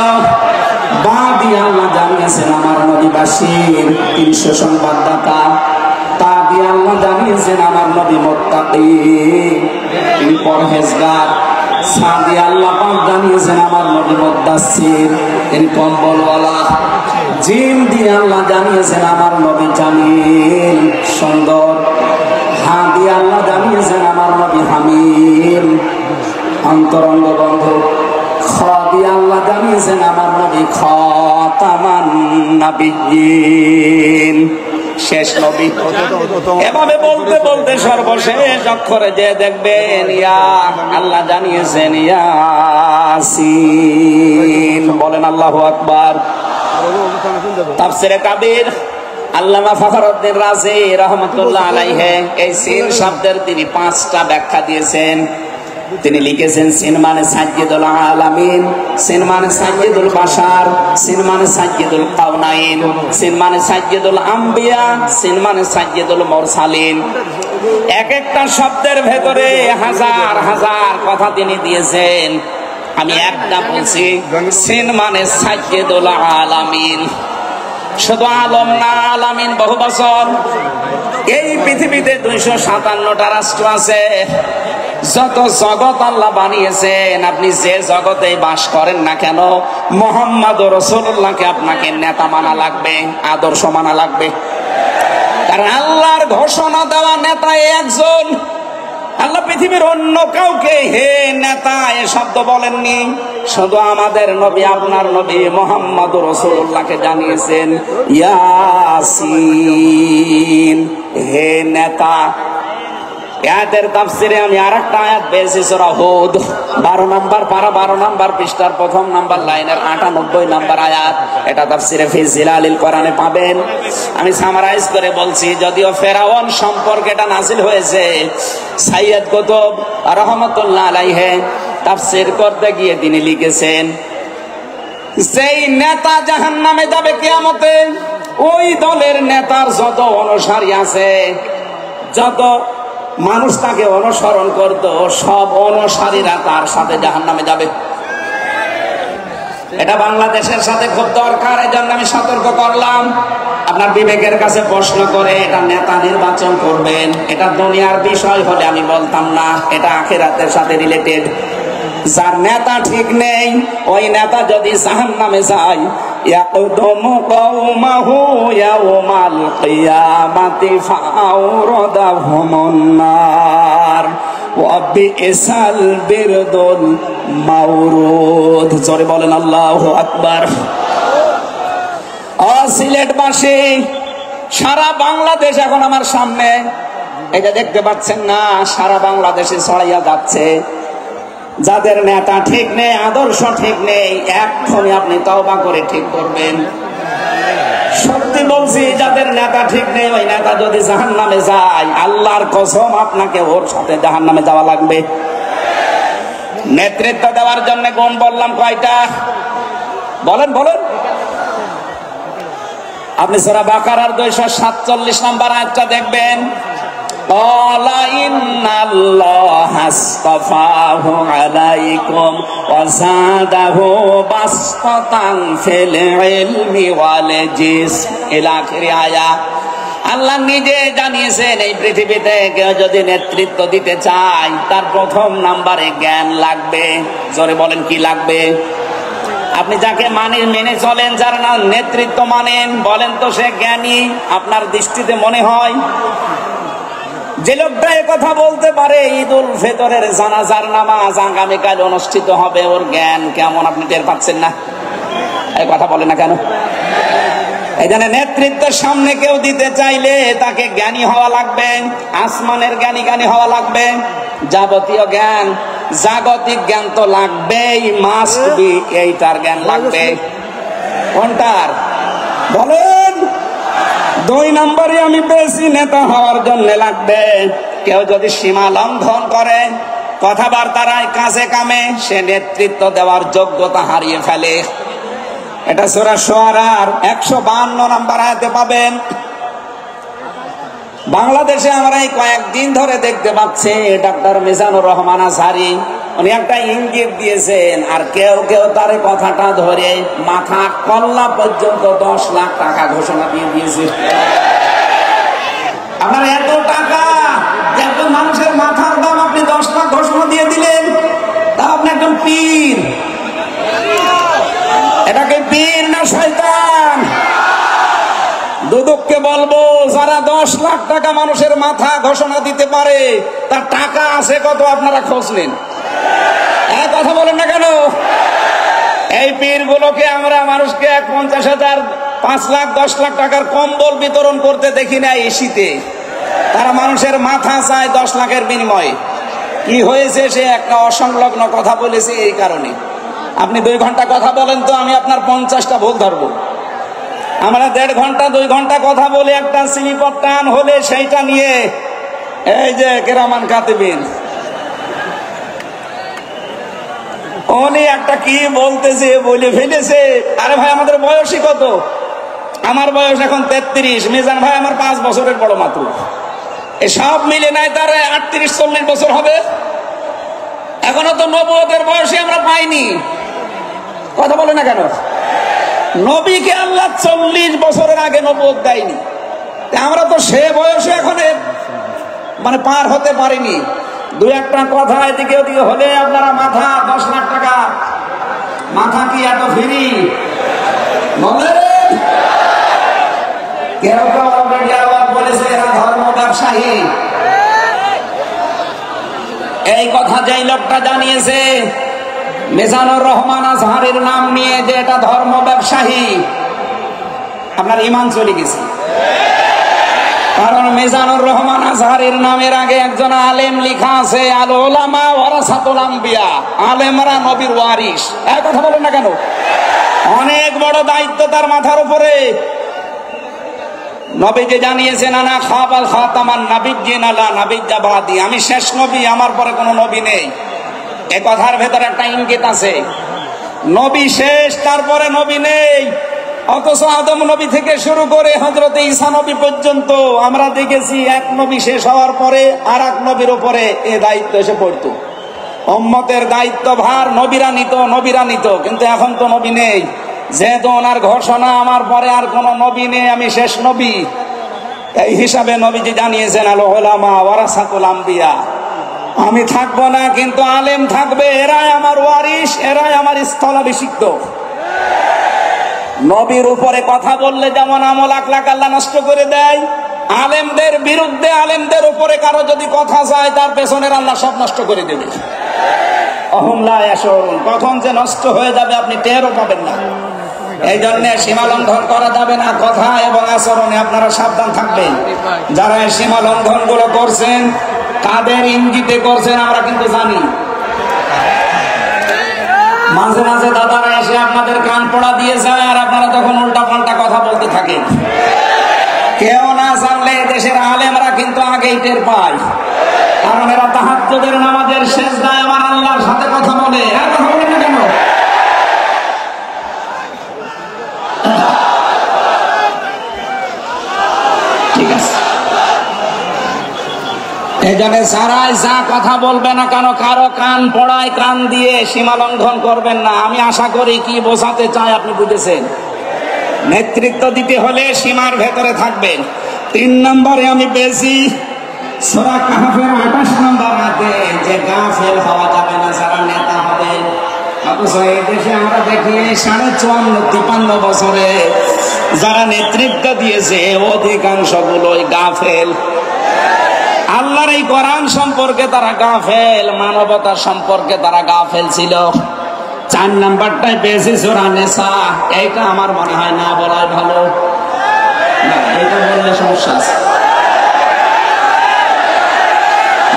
বা দিয়ে আল্লাহ জানিয়েছেন আমার নবী বাশীর, তিনি সুসংবাদদাতা। তা দিয়ে আল্লাহ জানিয়েছেন আমার নবী মুত্তাকি, তিনি পরহেজগার। সা দিয়ে আল্লাহ পাক জানিয়েছেন আমার নবী মুদ্দাসসির, তিনি কম্বলওয়ালা। জিম দিয়ে আল্লাহ জানিয়েছেন আমার নবী জামিল, সুন্দর। হা দিয়ে আল্লাহ জানিয়েছেন আমার নবী হামিম, অন্তরঙ্গ বন্ধু। খ দিয়ে আল্লাহ জানিয়েছেন আমার নবী খাতামান নাবিয়্যিন, শেষ নবী। এভাবে বলতে বলতে সর্বশেষ অক্ষরে যে দেখবেন ইয়া, আল্লাহ জানিয়েছেন ইয়াসিন। বলেন আল্লাহু আকবার। তাফসীরে কাবীর আল্লামা ফখরুদ্দীন রাজি রাহমাতুল্লাহ আলাইহি এই সিন শব্দের তিনি 5টা ব্যাখ্যা দিয়েছেন। তিনি লিখেছেন সিন মানে সাইয়্যিদুল আলামিন, সিন মানে সাইয়্যিদুল বাশার, সিন মানে সাইয়্যিদুল কাউনাইন, সিন মানে সাইয়্যিদুল আম্বিয়া, সিন মানে সাইয়্যিদুল মুরসালিন। এক একটা শব্দের ভেতরে হাজার হাজার কথা তিনি দিয়েছেন। আমি একটা বলছি, সিন মানে সাইয়্যিদুল আলামিন। শুধু আলম না, আলামিন বহু বছর। এই পৃথিবীতে 257টা রাষ্ট্র আছে। যত জগৎ আল্লাহ বানিয়েছেন, আপনি যে জগতে বাস করেন না কেন, মুহাম্মদ রাসূলুল্লাহকে আপনাকে নেতা মানা লাগবে, আদর্শ মানা লাগবে। কারণ আল্লাহর ঘোষণা দেওয়া নেতা একজন। আল্লাহ পৃথিবীর অন্য কাউকে হে নেতা এ শব্দ বলেননি। শুধু আমাদের নবী, আপনার নবী মুহাম্মদ রাসূলুল্লাহকে জানিয়েছেন ইয়াসিন, হে নেতা। আয়াতের তাফসিরে আমি আরেকটা আয়াত পেয়েছি সূরা হুদ 12 নম্বর পারা 12 নম্বর পৃষ্ঠার প্রথম নম্বর লাইনের 98 নম্বর আয়াত। এটা তাফসিরে ফি জিলালিল কোরআনে পাবেন। আমি সামারাইজ করে বলছি, যদিও ফেরাউন সম্পর্কে এটা নাযিল হয়েছে, সাইয়্যিদ কুতুব রাহমাতুল্লাহ আলাইহি তাফসীর করতে গিয়ে তিনি লিখেছেন, সেই নেতা জাহান্নামে যাবে কিয়ামতে। ওই দলের নেতার যত অনুসারী আছে, যত মানুষ তাকে অনুসরণ করত, সব অনুসারীরা তার সাথে জাহান্নামে যাবে। এটা বাংলাদেশের সাথে খুব দরকার, এই জন্য আমি সতর্ক করলাম। আপনার বিবেকের কাছে প্রশ্ন করে এটা নেতা নির্বাচন করবেন, এটা দুনিয়ার বিষয় হলে আমি বলতাম না, এটা আখিরাতের সাথে রিলেটেড। যার নেতা ঠিক নেই, ওই নেতা যদি জাহান্নামে যায়, ইয়াকদুমু কওমাহু ইয়াওমাল কিয়ামাতি ফাআওরাদাহুমুন নার ওয়া বিইসাল বিরদুল মাওরুদ। জোরে বলেন আল্লাহু আকবার। সিলেটবাসী, সারা বাংলাদেশ এখন আমার সামনে, এটা দেখতে পাচ্ছেন না, সারা বাংলাদেশে ছড়াইয়া যাচ্ছে। যাদের নেতা ঠিক নেই, আদর্শ ঠিক নেই, এক্ষুনি আপনি তওবা করে ঠিক করবেন। সত্যি বলছি, যাদের নেতা ঠিক নেই, ওই নেতা যদি জাহান্নামে যায়, আল্লাহর কসম আপনাকে ওর সাথে জাহান্নামে যাওয়া লাগবে। নেতৃত্ব দেওয়ার জন্য গুণ বললাম কয়টা? বলেন বলেন। আপনি সূরা বাকারার 247 নম্বর আয়াতটা দেখবেন। ক্বালা ইন্নাল্লাহা আসতাফাহু আলাইকুম ওয়া যাদাহু বাসতান ফিল ইলমি ওয়াল জিসম ইলা আখিরি আয়াত। আল্লাহ নিজে জানিয়েছেন, এই পৃথিবীতে কেউ যদি নেতৃত্ব দিতে চায়, তার প্রথম নাম্বারে জ্ঞান লাগবে। জোরে বলেন, কি লাগবে? আপনি যাকে মেনে চলেন, যার না নেতৃত্ব মানেন, বলেন তো সে জ্ঞানী আপনার দৃষ্টিতে মনে হয়? যে লোকটা কথা বলতে পারে ঈদুল ফিতরের জানাজার নামাজ আগামীকাল অনুষ্ঠিত হবে, ওর জ্ঞান কেমন আপনি টের পাচ্ছেন না? এই কথা বলে না কেন? এই জন্য নেতৃত্বের সামনে কেউ দিতে চাইলে তাকে জ্ঞানী হওয়া লাগবে, আসমানের জ্ঞানী হওয়া লাগবে। যাবতীয় জ্ঞান, জাগতিক জ্ঞান তো লাগবেই, মাস্ট বি। এইটার জ্ঞান লাগবে। কোনটার বলেন? 2 নম্বরে আমি পেয়েছি, নেতা হওয়ার জন্য লাগবে, কেউ যদি সীমা লঙ্ঘন করে, কথাবার্তায় কাজে কামে, সে নেতৃত্ব দেওয়ার যোগ্যতা হারিয়ে ফেলে। এটা সূরা শুআরার 152 নম্বর আয়াতে পাবেন। বাংলাদেশে আমরা এই কয়েকদিন ধরে দেখতে পাচ্ছি, ডক্টর মিজানুর রহমান আজহারী উনি একটা ইঙ্গিত দিয়েছেন, আর কেউ কেউ তার কথাটা ধরে মাথা কল্লা পর্যন্ত 10 লাখ টাকা ঘোষণা দিয়ে দিয়েছে। আপনার এত টাকা, একজন মানুষের মাথার দাম, আপনি 10 লাখ ঘোষণা দিয়ে দিলেন, তা আপনি একজন পীর। এটাকে পীর না শয়তান? দুদককে বলবো, যারা 10 লাখ টাকা মানুষের মাথা ঘোষণা দিতে পারে, তার টাকা আছে কত আপনারা খোঁজ নিন। কথা বলেন না কেন? এই পীরগুলোকে আমরা মানুষকে 50,000, 5 লাখ, 10 লাখ টাকার কম্বল বিতরণ করতে দেখি না এই শীতে। তারা মানুষের মাথা চায় 10 লাখের বিনিময়ে। কি হয়েছে? সে একটা অসংলগ্ন কথা বলেছে, এই কারণে। আপনি 2 ঘন্টা কথা বলেন তো, আমি আপনার 50টা ভুল ধরবো। আমরা 1.5 ঘন্টা 2 ঘন্টা কথা বলে একটা স্লিপার টান হলে সেইটা নিয়ে এই যে কেরামান কাতিবিন, উনি একটা কি বলতেছে বলে ফেলেছে। আরে ভাই আমাদের বয়সই কত? আমার বয়স এখন 33, মিজান ভাই আমার 5 বছরের বড় মাত্র। সব মিলে নাই তার 38-40 বছর হবে। এখনো তো নবুয়তের বয়সে আমরা পাইনি। কথা বলে না কেন? নবীকে আল্লাহ 40 বছরের আগে নবুয়ত দেয়নি। আমরা তো সে বয়সে এখন মানে পার হতে পারিনি। দু একটা কথা এদিকে ওদিকে হলে আপনারা মাথা 10 লাখ টাকা, মাথা কি এত ফ্রি বলেন? কেউ কেউ অলরেডি আবার বলেছে এরা ধর্ম ব্যবসায়ী। এই কথা যেই লোকটা জানিয়েছে মিজানুর রহমান আজহারের নাম নিয়ে যে এটা ধর্ম ব্যবসায়ী, আপনার ঈমান চলে গেছে। কারণ মিজানুর রহমান আজহারের নামের আগে একজন আলেম লেখা আছে, আল উলামা ওয়ারাসাতুল আম্বিয়া, আলেমরা নবীর ওয়ারিস। এই কথা বলেন না কেন? অনেক বড় দায়িত্ব তার মাথার উপরে। নবীজি জানিয়েছেন আনা খাবাল খাতামান নাবিয়্যিন আলা নাবিয়্যা বাদি, আমি শেষ নবী, আমার পরে কোনো নবী নেই। এই কথার ভেতরে একটা ইঙ্গিত আছে, নবী শেষ, তারপরে নবী নেই। অথচ আদম নবী থেকে শুরু করে হযরত ঈসা নবী পর্যন্ত আমরা দেখেছি এক নবী শেষ হওয়ার পরে আর এক নবীর উপরে এই দায়িত্ব এসে পড়তো। উম্মতের দায়িত্ব ভার নবীরা নিত, কিন্তু এখন তো নবী নেই। যেহেতু ওনার ঘোষণা আমার পরে আর কোন নবী নেই, আমি শেষ নবী, এই হিসাবে নবীজি জানিয়েছেন আল উলামা ওয়ারাসাতুল আম্বিয়া, আমি থাকবো না কিন্তু আলেম থাকবে, এরাই আমার ওয়ারিস, এরাই আমার স্থলাভিষিক্ত। নবীর উপরে কথা বললে যেমন আমল আখলাক আল্লাহ নষ্ট করে দেয়, আলেমদের বিরুদ্ধে, আলেমদের উপরে কারো যদি কথা যায় তার পেছনের আল্লাহ সব নষ্ট করে দেবে। অহুম লা ইয়াশউরুন, কখন যে নষ্ট হয়ে যাবে আপনি টেরও পাবেন না। এই জন্য সীমা লঙ্ঘন করা যাবে না, কথা এবং আচরণে আপনারা সাবধান থাকবেন। যারা এই সীমা লঙ্ঘন গুলো করছেন, কাদের ইঙ্গিতে করছেন আমরা কিন্তু জানি। মাঝে মাঝে দাদারা এসে আপনাদের কান পড়া দিয়ে যায়, আর আপনারা তখন উল্টা পাল্টা কথা বলতে থাকেন। কেউ না জানলে দেশের আলেমরা কিন্তু আগেই টের পায়, কারণ এরা তাহাজ্জুদের নামাজের সেজদায় আমার আল্লাহর সাথে কথা বলে। আর কথা বলেন না কেন? ঠিক আছে, এই জন্য যারাই যা কথা বলবে না কেন, কারো কান পড়ায় কান দিয়ে সীমা লঙ্ঘন করবেন না। আমি আশা করি কি বোঝাতে চাই আপনি বুঝেছেন। নেতৃত্ব দিতে হলে সীমার ভেতরে থাকবেন। 3 নম্বরে আমি পেয়েছি সূরা কাহফের 28 নম্বর আয়াতে যে গাফেল হওয়া যাবে না যারা নেতা হবে। অথচ এই দেশে আমরা দেখি 54-53 বছরে যারা নেতৃত্ব দিয়েছে অধিকাংশ গুলোই গাফেল। আল্লাহর এই কোরআন সম্পর্কে তারা গাফেল, মানবতার সম্পর্কে তারা গাফেল ছিল। 4 নাম্বারটাই পেয়েছি সূরা নিসা। এইটা আমার মনে হয় না বলাই ভালো, না এটা বললে সমস্যা আছে।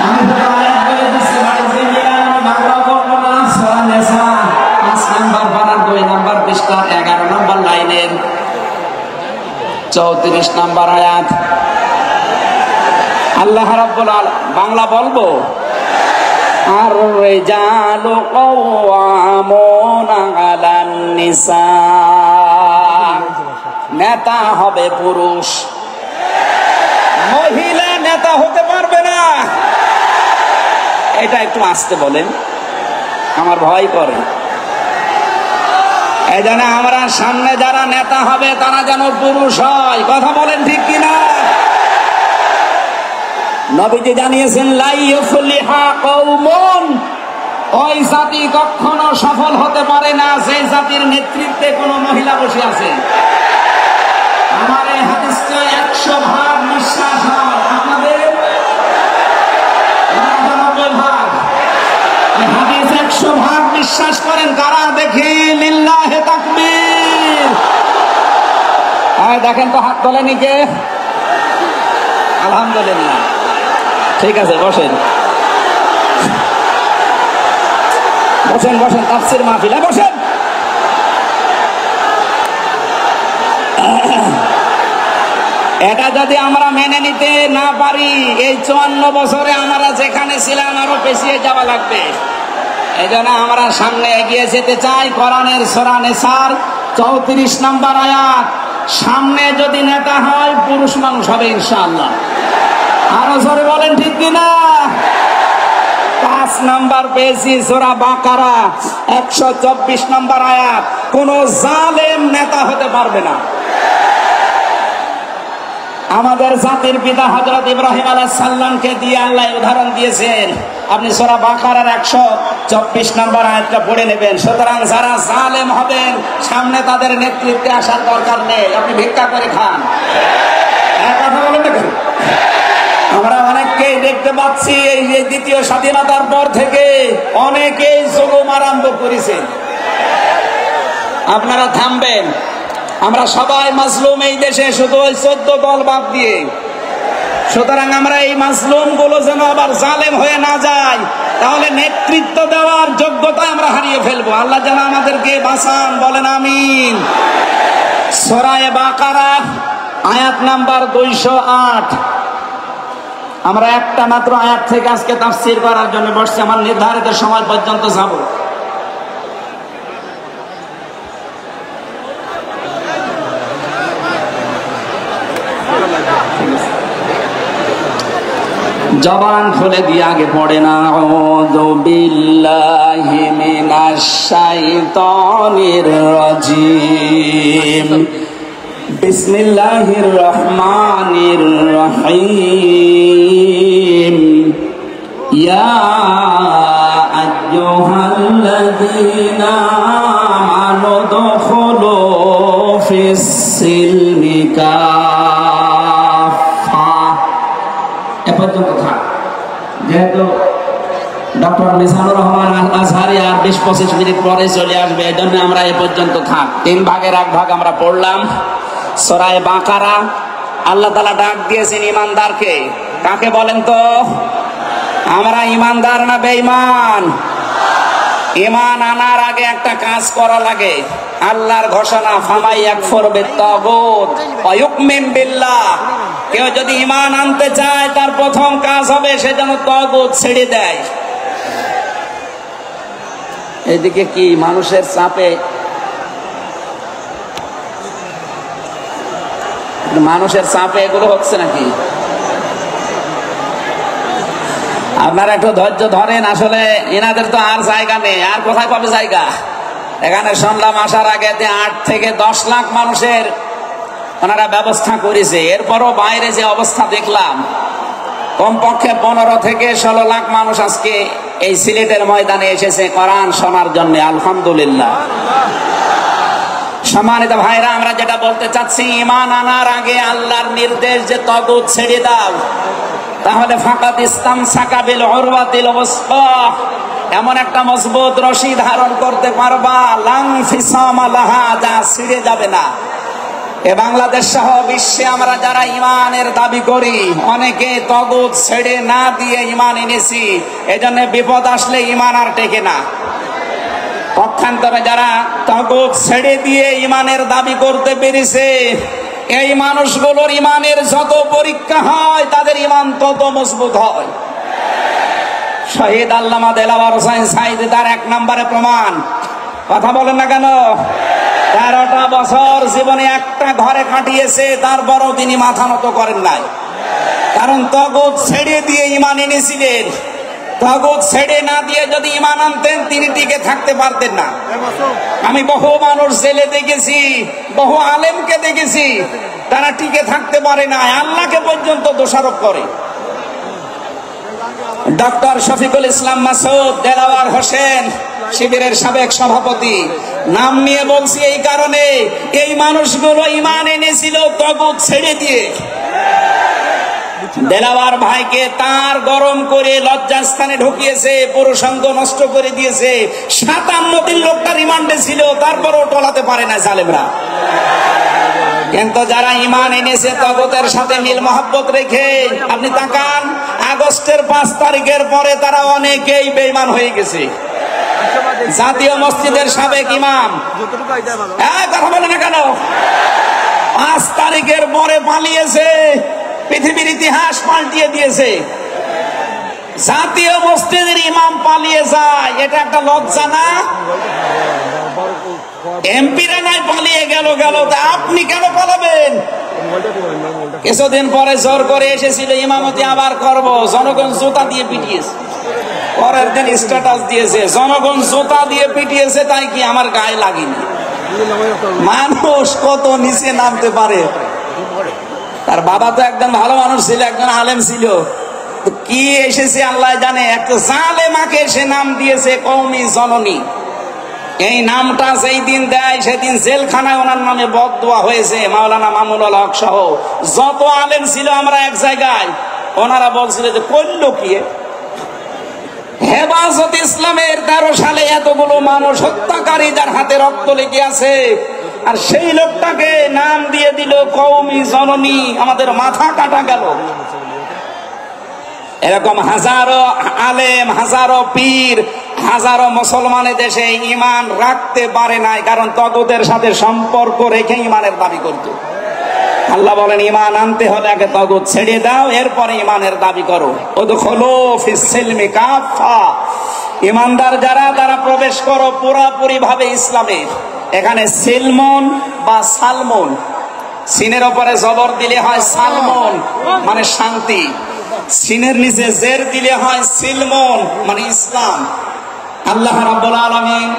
আমি তো আয়াত বলে দিচ্ছি, বাংলা বলবো না। সূরা নিসা 5 নাম্বার পারার 2 নাম্বার পৃষ্ঠা 11 নাম্বার লাইনের 34 নাম্বার আয়াত। আল্লাহ রাব্বুল আলামিন, বাংলা বলবো, আর রিজালু কাওয়ামুনা আলান নিসা, নেতা হবে পুরুষ, মহিলা নেতা হতে পারবে না। এটা একটু আস্তে বলেন, আমার ভয় করে। এই জন্য আমরা সামনে যারা নেতা হবে তারা যেন পুরুষ হয়। কথা বলেন ঠিক কিনা? নবীজি জানিয়েছেন লা ইউফলিহা কওমুন, ওই জাতি কখনো সফল হতে পারে না যে জাতির নেতৃত্বে কোনো মহিলা বসে আছে। আমার এই হাদিসটা 100% বিশ্বাস হয়, আপনাদের 99% এই হাদিস 100% বিশ্বাস করেন কারা? দেখি লিল্লাহি তাকবীর। আর দেখেন তো হাত তোলেনি কে? আলহামদুলিল্লাহ। ঠিক আছে, বসেন বসেন বসেন, তাফসীর মাহফিলে বসেন। এটা যদি আমরা মেনে নিতে না পারি, এই 54 বছরে আমরা যেখানে ছিলাম আরো পেছিয়ে যাওয়া লাগবে। এই জন্য আমরা সামনে এগিয়ে যেতে চাই। কোরআনের সূরা নিসার 34 নম্বর আয়াত, সামনে যদি নেতা হয় পুরুষ মানুষ হবে ইনশাআল্লাহ। আরো জোরে বলেন ঠিক কিনা? 5 নম্বর পেয়েছি সূরা বাকারা 124 নম্বর আয়াত, কোন জালেম নেতা হতে পারবে না। আমাদের জাতির পিতা হযরত ইব্রাহিম আলাইহিস সালামকে দিয়ে আল্লাহ উদাহরণ দিয়েছেন। আপনি সূরা বাকারার 124 নম্বর আয়াতটা পড়ে নেবেন। সুতরাং যারা জালেম হবেন সামনে তাদের নেতৃত্বে আসার দরকার নেই, আপনি ভিক্ষা করে খান। এক কথা বলেন না কেন? আমরা অনেককেই দেখতে পাচ্ছি এই যে দ্বিতীয় স্বাধীনতার পর থেকে অনেকেই জুলুম আরম্ভ করেছে। আপনারা থামবেন। আমরা সবাই মাজলুম এই দেশে, শুধু ওই 14 দল বাদ দিয়ে। সুতরাং আমরা এই মাজলুম গুলো যেন আবার জালেম হয়ে না যায়, তাহলে নেতৃত্ব দেওয়ার যোগ্যতা আমরা হারিয়ে ফেলবো। আল্লাহ যেন আমাদেরকে বাঁচান, বলেন আমিন। সূরা বাকারা আয়াত নাম্বার 208। আমরা একটা মাত্র আয়াত থেকে আজকে তাফসীর করার জন্য বসছি, আমার নির্ধারিত সময় পর্যন্ত যাব। জবান খুলে দিয়ে আগে পড়ে না, আউযু বিল্লাহি মিনাশ শাইতানির রাজিম, বিসমিল্লাহির রহমানির রহিম, ইয়া আইয়ুহাল্লাযীনা আমানু দুখুলু ফিস সিলমি কাফা। এ পর্যন্ত থাক। যেহেতু ডক্টর মিজানুর রহমান আজহারি আর 20-25 মিনিট পরে চলে আসবে, এই জন্য আমরা এ পর্যন্ত থাক। 3 ভাগের 1 ভাগ আমরা পড়লাম। সূরা বাকারা আল্লাহ তাআলা ডাক দিয়েছেন ইমানদারকে। কাকে বলেন তো? আমরা ইমানদার না বেঈমান? ঈমান আনার আগে একটা কাজ করা লাগে। আল্লাহর ঘোষণা, ফামাই ইয়াকফুর বিত্তাগুত ওয়া ইউমিন বিল্লাহ। কেউ যদি ঈমান আনতে চায় তার প্রথম কাজ হবে সে যেন তাগুত ছেড়ে দেয়। এদিকে কি মানুষের চাপে, এগুলো হচ্ছে নাকি? আপনারা একটু ধৈর্য ধরেন। আসলে এনাদের তো আর জায়গা নেই, আর কোথায় পাবে জায়গা? এখানে শুনলাম আসার আগে 8 থেকে 10 লাখ মানুষের ওনারা ব্যবস্থা করেছে। এরপরও বাইরে যে অবস্থা দেখলাম, কমপক্ষে 15 থেকে 16 লাখ মানুষ আজকে এই সিলেটের ময়দানে এসেছে কোরআন শোনার জন্য। আলহামদুলিল্লাহ। সম্মানিত ভাইরা, আমরা যেটা বলতে চাচ্ছি, ঈমান আনার আগে আল্লাহর নির্দেশ যে তাগুত ছেড়ে দাও, তাহলে ফাকাদ ইসতামসাকা বিল উরওয়াতিল ওয়াসকা, এমন একটা মজবুত রশি ধারণ করতে পারবা, লাং ফিসামা লাহা, যা ছিঁড়ে যাবে না। এ বাংলাদেশ সহ বিশ্বে আমরা যারা ঈমানের দাবি করি, অনেকে তাগুত ছেড়ে না দিয়ে ঈমান এনেছি। এজন্য বিপদ আসলে ঈমান আর টেকে না। পক্ষান্তরে যারা তাগুত ছেড়ে দিয়ে ঈমানের দাবি করতে পেরেছে, এই মানুষগুলোর ঈমানের যত পরীক্ষা হয় তাদের ঈমান তত মজবুত হয়। শহীদ আল্লামা দেলাওয়ার হোসেন সাঈদী তার 1 নম্বরে প্রমাণ। কথা বলেন না কেন? 13টা বছর জীবনে একটা ঘরে কাটিয়েছে, তারপরও তিনি মাথা নত করেন নাই। কারণ তাগুত ছেড়ে দিয়ে ঈমান এনেছিলেন। তাগুত ছেড়ে না দিয়ে যদি ঈমান আনতেন তিনি টিকে থাকতে পারতেন না। আমি বহু মানুষ জেলে দেখেছি, বহু আলেমকে দেখেছি, তারা টিকে থাকতে পারে না, আল্লাহকে পর্যন্ত দোষারোপ করে। ডক্টর শফিকুল ইসলাম মাসুদ, দেলাওয়ার হোসেন শিবিরের সাবেক সভাপতি, নাম নিয়ে বলছি এই কারণে, এই মানুষগুলো ঈমান এনেছিল তাগুত ছেড়ে দিয়ে। দেলাওয়ার ভাইকে তার গরম করে লজ্জাস্থানে ঢুকিয়েছে, পুরুষাঙ্গ নষ্ট করে দিয়েছে। 57 দিন লোকটা রিমান্ডে ছিল, তারপরও টলাতে পারে না জালেমরা। কিন্তু যারা ঈমান এনেছে তাগুতের সাথে মিল মহব্বত রেখে, আপনি তাকান, আগস্টের 5 তারিখের পরে তারা অনেকেই বেঈমান হয়ে গেছে। জাতীয় মসজিদের সাবেক ইমাম, কথা বলে না কেন? 5 তারিখের পরে পালিয়েছে, পৃথিবীর ইতিহাস পাল্টিয়ে দিয়েছে। জাতীয় মসজিদের ইমাম পালিয়ে যায়, এটা একটা লজ্জা না? এমপিরা নাই পালিয়ে গেল, তা আপনি কেন পালাবেন? কিছুদিন পরে জোর করে এসেছিল ইমামতি আবার করব, জনগণ জুতা দিয়ে পিটিয়েছে। পরের দিন স্ট্যাটাস দিয়েছে জনগণ জুতা দিয়ে পিটিয়েছে, তাই কি আমার গায়ে লাগেনি? মানুষ কত নিচে নামতে পারে। তার বাবা তো একদম ভালো মানুষ ছিল, একজন আলেম ছিল, তো কি এসেছে আল্লাহ জানে। একটা জালেমাকে সে নাম দিয়েছে কওমি জননী। এই নামটা যেই দিন দেয় সেদিন জেলখানায় ওনার নামে বদদোয়া হয়েছে। মাওলানা মামুনুল হক সহ যত আলেম ছিল আমরা এক জায়গায়, ওনারা বলছিল যে করলো কি? হেফাজত ইসলামের 13 সালে এতগুলো মানুষ হত্যাকারী যার হাতে রক্ত লেগে আছে, আর সেই লোকটাকে নাম দিয়ে দিল কওমি জননী। আমাদের মাথা কাটা গেল। এরকম হাজারো আলেম, হাজারো পীর, হাজারো মুসলমানের দেশে ঈমান রাখতে পারে নাই, কারণ তগুতের সাথে সম্পর্ক রেখে ঈমানের দাবি করত। আল্লাহ বলেন ঈমান আনতে হলে আগে তগুত ছেড়ে দাও, এরপরে ঈমানের দাবি করো। উদখুলু ফিস সিলমি কাফা, ঈমানদার যারা তারা প্রবেশ করো পুরোপুরি ভাবে ইসলামে। এখানে সিলমন বা সালমন, সিনের উপরে জবর দিলে হয় সালমন মানে শান্তি, সিনের নিচে জের দিলে হয় সিলমন মানে ইসলাম। আল্লাহ রাব্বুল আলামিন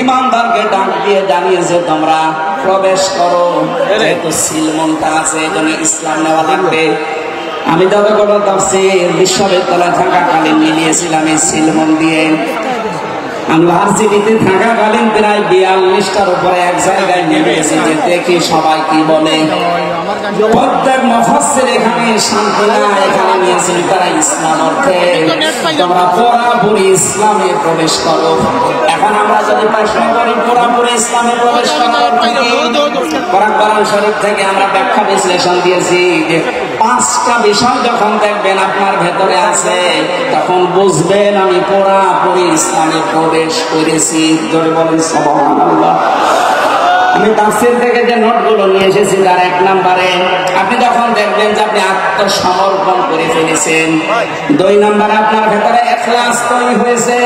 ঈমানদারকে ডাক দিয়ে জানিয়েছে তোমরা প্রবেশ করো, যেহেতু সিলমনটা আছে এজন্য ইসলাম নেওয়া লাগবে। আমি যতগুলো তাফসীর বিশ্ববিদ্যালয়ে থাকাকালীন মিলিয়েছিলাম এই সিলমন দিয়ে। আমি ভার্সিটিতে থাকাকালীন প্রায় 42টার উপরে এক জায়গায় মিলিয়েছি, যে দেখি সবাই কি বলে। প্রত্যেক মুফাসসির এখানে শান্তি না, এখানে নিয়েছেন তারা ইসলাম অর্থে তোমরা পুরোপুরি ইসলামে প্রবেশ করো। এখন আমরা যদি প্রশ্ন করি পুরোপুরি ইসলামে প্রবেশ করার কোরআন শরীফ থেকে আমরা ব্যাখ্যা বিশ্লেষণ দিয়েছি যে 5টা বিষয় যখন দেখবেন আপনার ভেতরে আছে, তখন বুঝবেন আমি পুরোপুরি ইসলামে প্রবেশ করেছি। জোরে বলেন সুবহানাল্লাহ। আমি তাফসীর থেকে যে নোটগুলো নিয়ে এসেছি তার 1 নম্বরে আপনি যখন দেখবেন যে আপনি আত্মসমর্পণ করে ফেলেছেন, 2 নম্বরে আপনার ভেতরে ইখলাস তৈরি হয়েছে,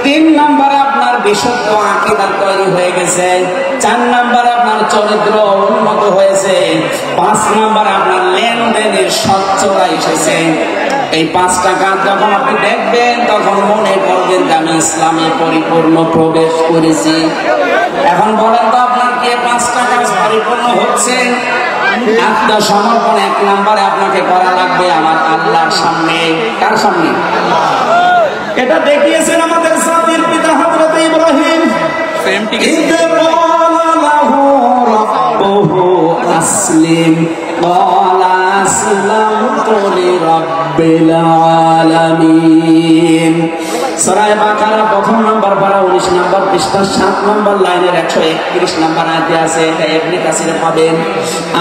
3 নম্বরে আপনার বিশুদ্ধ আকীদা তৈরি হয়ে গেছে, 4 নম্বরে আপনার চরিত্র উন্নত হয়েছে, 5 নম্বরে আপনার লেনদেনের স্বচ্ছতা এসেছে। এই 5টা কাজ যখন আপনি দেখবেন তখন মনে করবেন যে আমি ইসলামে পরিপূর্ণ প্রবেশ করেছি। এখন বলেন তো আপনার কি 5টা কাজ পরিপূর্ণ হচ্ছে? আত্মসমর্পণ 1 নম্বরে আপনাকে করা লাগবে আমার আল্লাহর সামনে। কার সামনে? এটা দেখিয়েছেন আমাদের জাতির পিতা হযরত ইব্রাহিম। আসলিম ক্বালা আসলামতু লিরাব্বিল আলামিন। সূরা বাকারা 1 নম্বর পারা 19 নম্বর পৃষ্ঠা 7 নম্বর লাইনের 131 নম্বর আয়াতে আছে। এটা ইবনে কাসিরে পাবেন।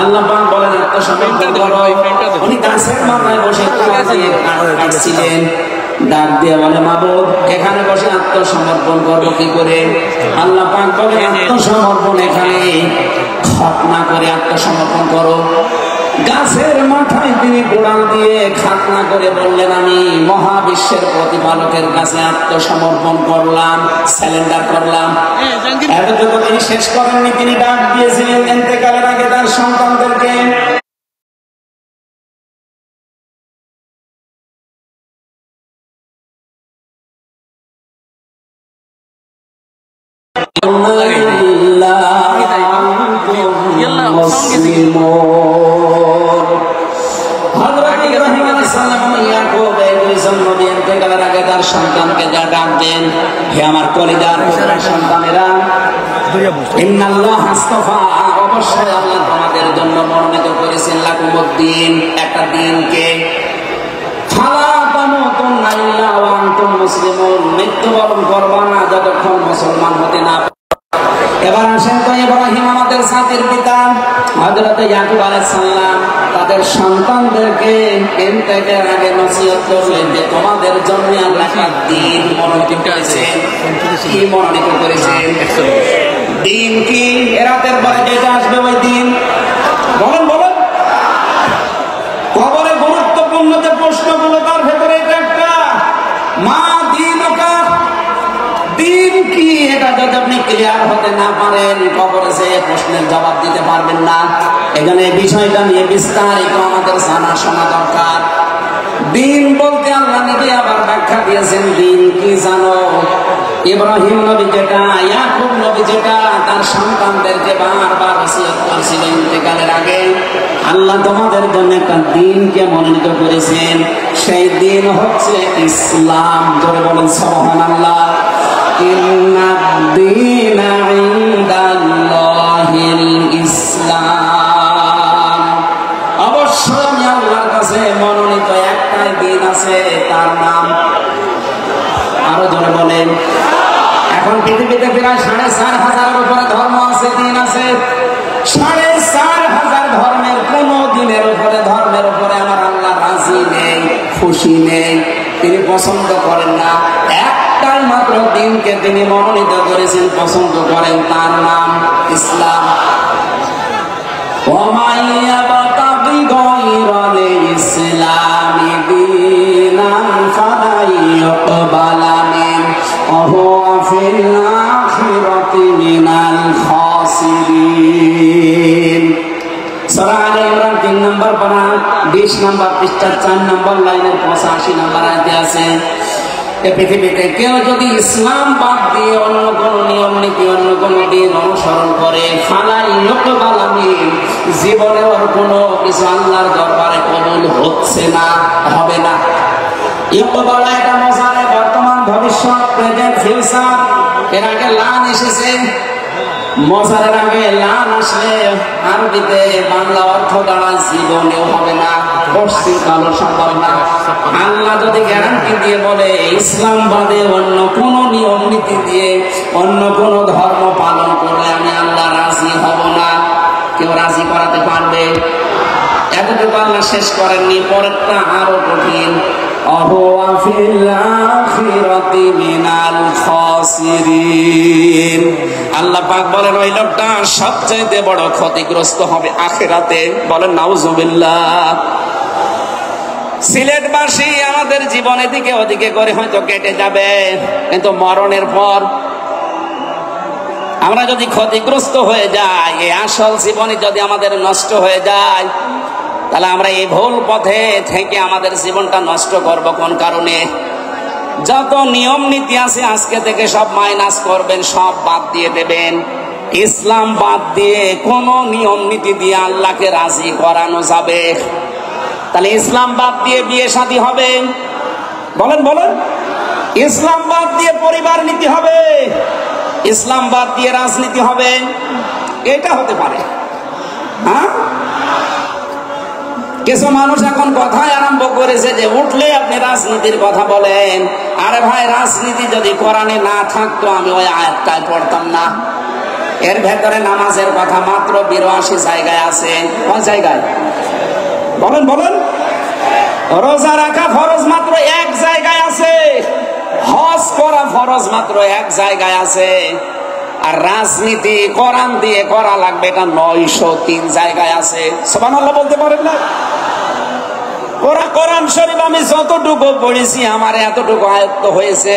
আল্লাহ পাক বলেন আত্মসমর্পণ করো। উনি গাছের মাথায় বসে কাটছিলেন, ডাক দিয়ে বলে মাবুদ এখানে বসে আত্মসমর্পণ করবো কি করে? আল্লাহ পাক বলে আত্মসমর্পণ এখানে খাতনা করে আত্মসমর্পণ করো। গাছের মাথায় তিনি গোড়াল দিয়ে খাতনা করে বললেন আমি মহাবিশ্বের প্রতিপালকের কাছে আত্মসমর্পণ করলাম, স্যালেন্ডার করলাম। এতটুকু তিনি শেষ করেননি, তিনি ডাক দিয়েছিলেন ইন্তেকালের আগে তার সন্তানদেরকে। সন্তানকে যা ডাক দেন, হে আমার কলিজার সন্তানেরা, ইন্নাল্লাহ আস্তাফা, অবশ্যই আল্লাহ তোমাদের জন্য মনোনীত করেছেন লাকুমুদ্দিন, একটা দিনকে, ফালা তামুতুন্না ইল্লা ওয়া আনতুম মুসলিমুন, মৃত্যুবরণ করবা না যতক্ষণ মুসলমান হতে না। এবার আসেন তো ইব্রাহিম আমাদের জাতির পিতা, হযরত ইয়াকুব আলাইহিস সালাম তাদের সন্তানদেরকে ইন্তেকালের আগে নসিহত করলেন যে তোমাদের জন্য আল্লাহ একটা দিন মনোনীত করেছেন। কি মনোনীত করেছেন? দিন কি? রাতের পরে যেটা আসবে ওই দিন। বলেন কবরে গুরুত্বপূর্ণ যে প্রশ্নগুলো তার ভেতরে এটা একটা। দিন কি এটা যদি আপনি ক্লিয়ার হতে না পারেন, কবরে যে প্রশ্নের জবাব দিতে পারবেন না। এখানে বিষয়টা নিয়ে বিস্তারিত আমাদের জানা শোনা দরকার। দিন বলতে আল্লাহ নিজে আবার ব্যাখ্যা দিয়েছেন। দিন কি জানো? ইব্রাহিম নবী যেটা, ইয়াকুব নবী যেটা তার সন্তানদেরকে বারবার ওসিয়ত করেছিলেন ইন্তেকালের আগে, আল্লাহ তোমাদের জন্য একটা দিনকে মনোনীত করেছেন। সেই দিন হচ্ছে ইসলাম। জোরে বলেন সুবহানাল্লাহ। ইন্নাদ-দীনা ইনদাল্লাহিল ইসলাম। অবশ্যই আমি আল্লাহর কাছে মনোনীত একটাই দিন আছে, তার নাম, আরো জোরে বলেন। এখন পৃথিবীতে প্রায় 4,500-এর উপরে ধর্ম আছে, দিন আছে। 4,500 ধর্মের কোন দিনের উপরে, ধর্মের উপরে আমার আল্লাহ রাজি নেই, খুশি নেই, তিনি পছন্দ করেন না। একটাই মাত্র দিনকে তিনি মনোনীত করেছেন, পছন্দ করেন, তার নাম ইসলাম। وَمَن يَبْتَغِ غَيْرَ الْإِسْلَامِ دِينًا فَلَن يُقْبَلَ مِنْهُ وَهُوَ فِي الْآخِرَةِ مِنَ الْخَاسِرِينَ। সূরা আলে ইমরান 3 নম্বর পারা 20 নম্বর পৃষ্ঠা 4 নম্বর লাইনের 85 নম্বর আয়াতে আছে, এই পৃথিবীতে কেউ যদি ইসলাম বাদ দিয়ে অন্য কোন নিয়ম নীতি, অন্য কোন দিন অনুসরণ করে, ফালাই ইউকবাল মিন, জীবনে ওর কোনো কিছু আল্লাহর দরবারে কবুল হচ্ছে না, হবে না। ইউকবাল এটা মজারে বর্তমান, ভবিষ্যৎ, প্রেজেন্ট, ফিউচার। এর আগে লান এসেছে, মজারের আগে লান আসলে আরবিতে বাংলা অর্থ দাঁড়ায় জীবনেও হবে না, পশ্চিমকালও সম্ভব না। আল্লাহ যদি গ্যারান্টি দিয়ে বলে ইসলাম বাদে অন্য কোন নিয়ম নীতি দিয়ে, অন্য কোন ধর্ম পালন করলে আমি আল্লাহ রাজি হব না, কেউ রাজি করাতে পারবে? এতটুকু আল্লাহ শেষ করেননি, পরেরটা আরো কঠিন। وهو في الآخرة من الخاسرين আল্লাহ পাক বলেন ওই লোকটা সবচেয়ে বড় ক্ষতিগ্রস্ত হবে আখিরাতে। বলেন নাউজুবিল্লাহ। সিলেটবাসী আমাদের জীবন এদিকে ওদিকে করে হয়তো কেটে যাবে, কিন্তু মরণের পর আমরা যদি ক্ষতিগ্রস্ত হয়ে যাই, এই আসল জীবনে যদি আমাদের নষ্ট হয়ে যায়, তাহলে আমরা এই ভুল পথে থেকে আমাদের জীবনটা নষ্ট করব কোন কারণে? যত নিয়ম নীতি আছে আজকে থেকে সব মাইনাস করবেন, সব বাদ দিয়ে দেবেন। ইসলাম বাদ দিয়ে কোন নিয়ম নীতি দিয়ে আল্লাহকে রাজি করানো যাবে? তাহলে ইসলাম বাদ দিয়ে বিয়ে শাদী হবে? বলেন বলেন। ইসলাম বাদ দিয়ে পরিবার নীতি হবে? ইসলাম বাদ দিয়ে রাজনীতি হবে? এটা হতে পারে? হ্যাঁ, কিছু মানুষ এখন কথাই আরম্ভ করেছে যে উঠলে আপনি রাজনীতির কথা বলেন। আরে ভাই, রাজনীতি যদি কোরআনে না থাকতো আমি ওই আয়াতটাই পড়তাম না। এর ভেতরে নামাজের কথা মাত্র 82 জায়গায় আছে। কোন জায়গায়? বলেন বলেন। রোজা রাখা ফরজ মাত্র এক জায়গায় আছে। হজ করা ফরজ মাত্র এক জায়গায় আছে। আর রাজনীতি কোরআন দিয়ে করা লাগবে এটা 903 জায়গায় আছে। সুবহানাল্লাহ বলতে পারেন না? কোরআন শরীফ আমি যতটুকু পড়েছি আমার এতটুকু আয়ত্ত হয়েছে।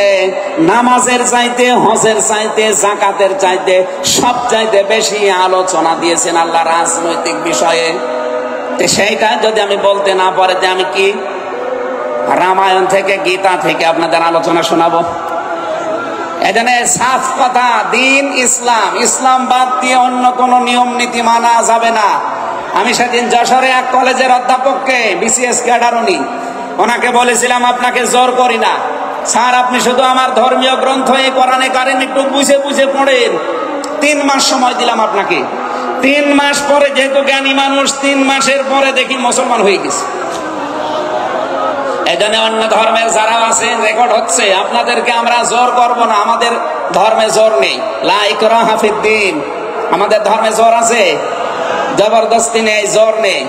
নামাজের চাইতে, হজের চাইতে, যাকাতের চাইতে সব চাইতে বেশি আলোচনা দিয়েছেন আল্লাহ রাজনৈতিক বিষয়ে। সেইটা যদি আমি বলতে না পারি যে আমি কি রামায়ণ থেকে, গীতা থেকে আপনাদের আলোচনা শোনাবো? এখানে সাফ কথা, দিন ইসলাম, ইসলাম বাদ দিয়ে অন্য কোন নিয়ম নীতি মানা যাবে না। আমি সেদিন যশোরে এক কলেজের অধ্যাপককে, বিসিএস ক্যাডার উনি, ওনাকে বলেছিলাম আপনাকে জোর করি না স্যার, আপনি শুধু আমার ধর্মীয় গ্রন্থ এই কোরআনে কারিম একটু বুঝে বুঝে পড়েন। 3 মাস সময় দিলাম আপনাকে। 3 মাস পরে, যেহেতু জ্ঞানী মানুষ, 3 মাসের পরে দেখি মুসলমান হয়ে গেছে। এখানে অন্য ধর্মের যারা আছেন রেকর্ড হচ্ছে, আপনাদেরকে আমরা জোর করব না, আমাদের ধর্মে জোর নেই। লা ইকরাহা ফিদ্দীন, আমাদের ধর্মে জোর আছে, জবরদস্তি নেই, জোর নেই।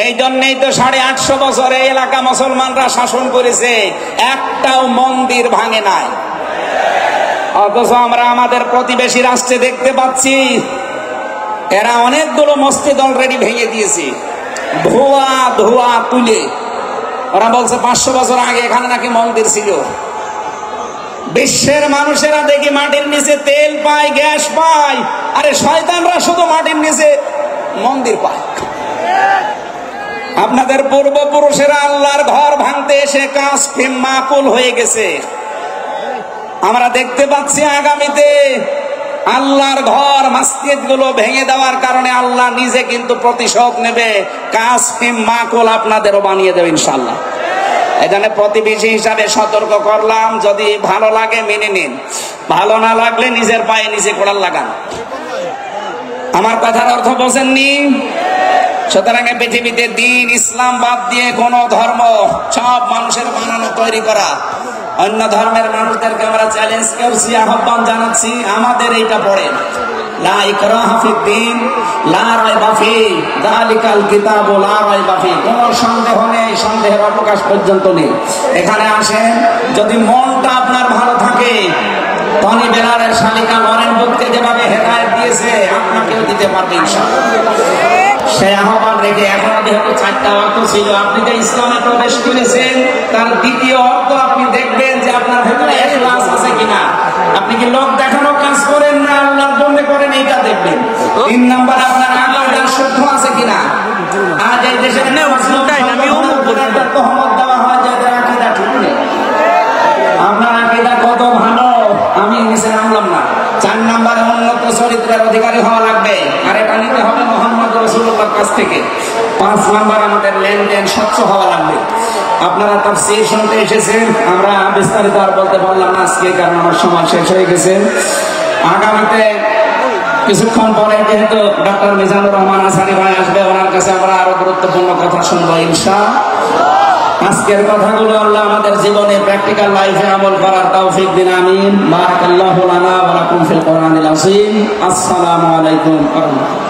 এই জন্যই তো 850 বছর এই এলাকা মুসলমানরা শাসন করেছে, একটাও মন্দির ভাঙে নাই। অথচ আমরা আমাদের প্রতিবেশী রাষ্ট্রে দেখতে পাচ্ছি এরা অনেকগুলো মসজিদ অলরেডি ভেঙে দিয়েছে, ধোয়া ধোয়া তুলে। ওরা বলছে 500 বছর আগে এখানে নাকি মন্দির ছিল। বিশ্বের মানুষেরা দেখি মাটির নিচে তেল পায়, গ্যাস পায়, আরে শয়তানরা শুধু মাটির নিচে মন্দির পায়। আপনাদের পূর্বপুরুষেরা আল্লাহর ঘর ভাঙতে এসে কাসফিম মাকুল হয়ে গেছে। আমরা দেখতে পাচ্ছি আগামীতে আল্লাহর ঘর মসজিদ গুলো ভেঙে দেওয়ার কারণে আল্লাহ নিজে কিন্তু প্রতিশোধ নেবে। কাসফিম মাকুল আপনাদেরও বানিয়ে দেবে ইনশাআল্লাহ। এখানে প্রতিবেশী হিসাবে সতর্ক করলাম, যদি ভালো লাগে মেনে নিন, ভালো না লাগলে নিজের পায়ে নিজে কোড়াল লাগান। আমার কথার অর্থ বোঝেননি? সুতরাং পৃথিবীতে দিন ইসলাম বাদ দিয়ে কোন ধর্ম সব মানুষের বানানো তৈরি করা, অন্য ধর্মের মানুষদেরকে আমরা চ্যালেঞ্জ করছি, আহ্বান জানাচ্ছি, আমাদের এইটা পড়েন, লা ইকরাহা ফিদ্দীন লা রাইবা ফীহি যালিকাল কিতাবু লা রাইবা ফীহি। কোনো সন্দেহ নেই, সন্দেহের অবকাশ পর্যন্ত নেই। এখানে আসেন, যদি মনটা আপনার ভালো থাকে, টনি বেলারের শালিকা লরেন বুককে যেভাবে হেদায়েত দিয়েছে আপনাকেও দিতে পারবে ইনশাআল্লাহ। সেই আহ্বান রেখে এখন যেহেতু 4টা অর্থ ছিল, আপনি যে ইসলামে প্রবেশ করেছেন তার দ্বিতীয় অর্থ আপনি দেখবেন যে আপনার ভেতরে ইখলাস আছে কিনা। আপনি কি লোক দেখানো কাজ করেন না আল্লাহর জন্য করেন, এইটা দেখবেন। 3 নাম্বার আপনার আকীদা শুদ্ধ আছে কিনা। আজ এই দেশে তহমত দেওয়া হয় যে এদের আকীদা ঠিক নেই। আপনার আকীদা কত ভালো আমি নিচে নামলাম না। 4 নাম্বারে উন্নত চরিত্রের অধিকারী হওয়া লাগবে, আর এটা নিতে হবে মুহাম্মদ রাসূলুল্লাহর কাছ থেকে। 5 নাম্বার আমাদের লেনদেন স্বচ্ছ হওয়া লাগবে। আপনারা তাফসীর শুনতে এসেছেন, আমরা বিস্তারিত আর বলতে পারলাম না আজকে, কারণ আমার সময় শেষ হয়ে গেছে। আগামীতে কিছুক্ষণ পরে যেহেতু ডক্টর মিজানুর রহমান আসানি ভাই আসবে, ওনার কাছে আমরা আরো গুরুত্বপূর্ণ কথা শুনবো ইনশাআল্লাহ। আজকের কথাগুলো আল্লাহ আমাদের জীবনে প্র্যাকটিক্যাল লাইফে আমল করার তৌফিক দিন, আমিন। বারাকাল্লাহু লানা ওয়া লাকুম ফিল কোরআনিল আযীম। আসসালামু আলাইকুম ওয়া রাহমাতুল্লাহ।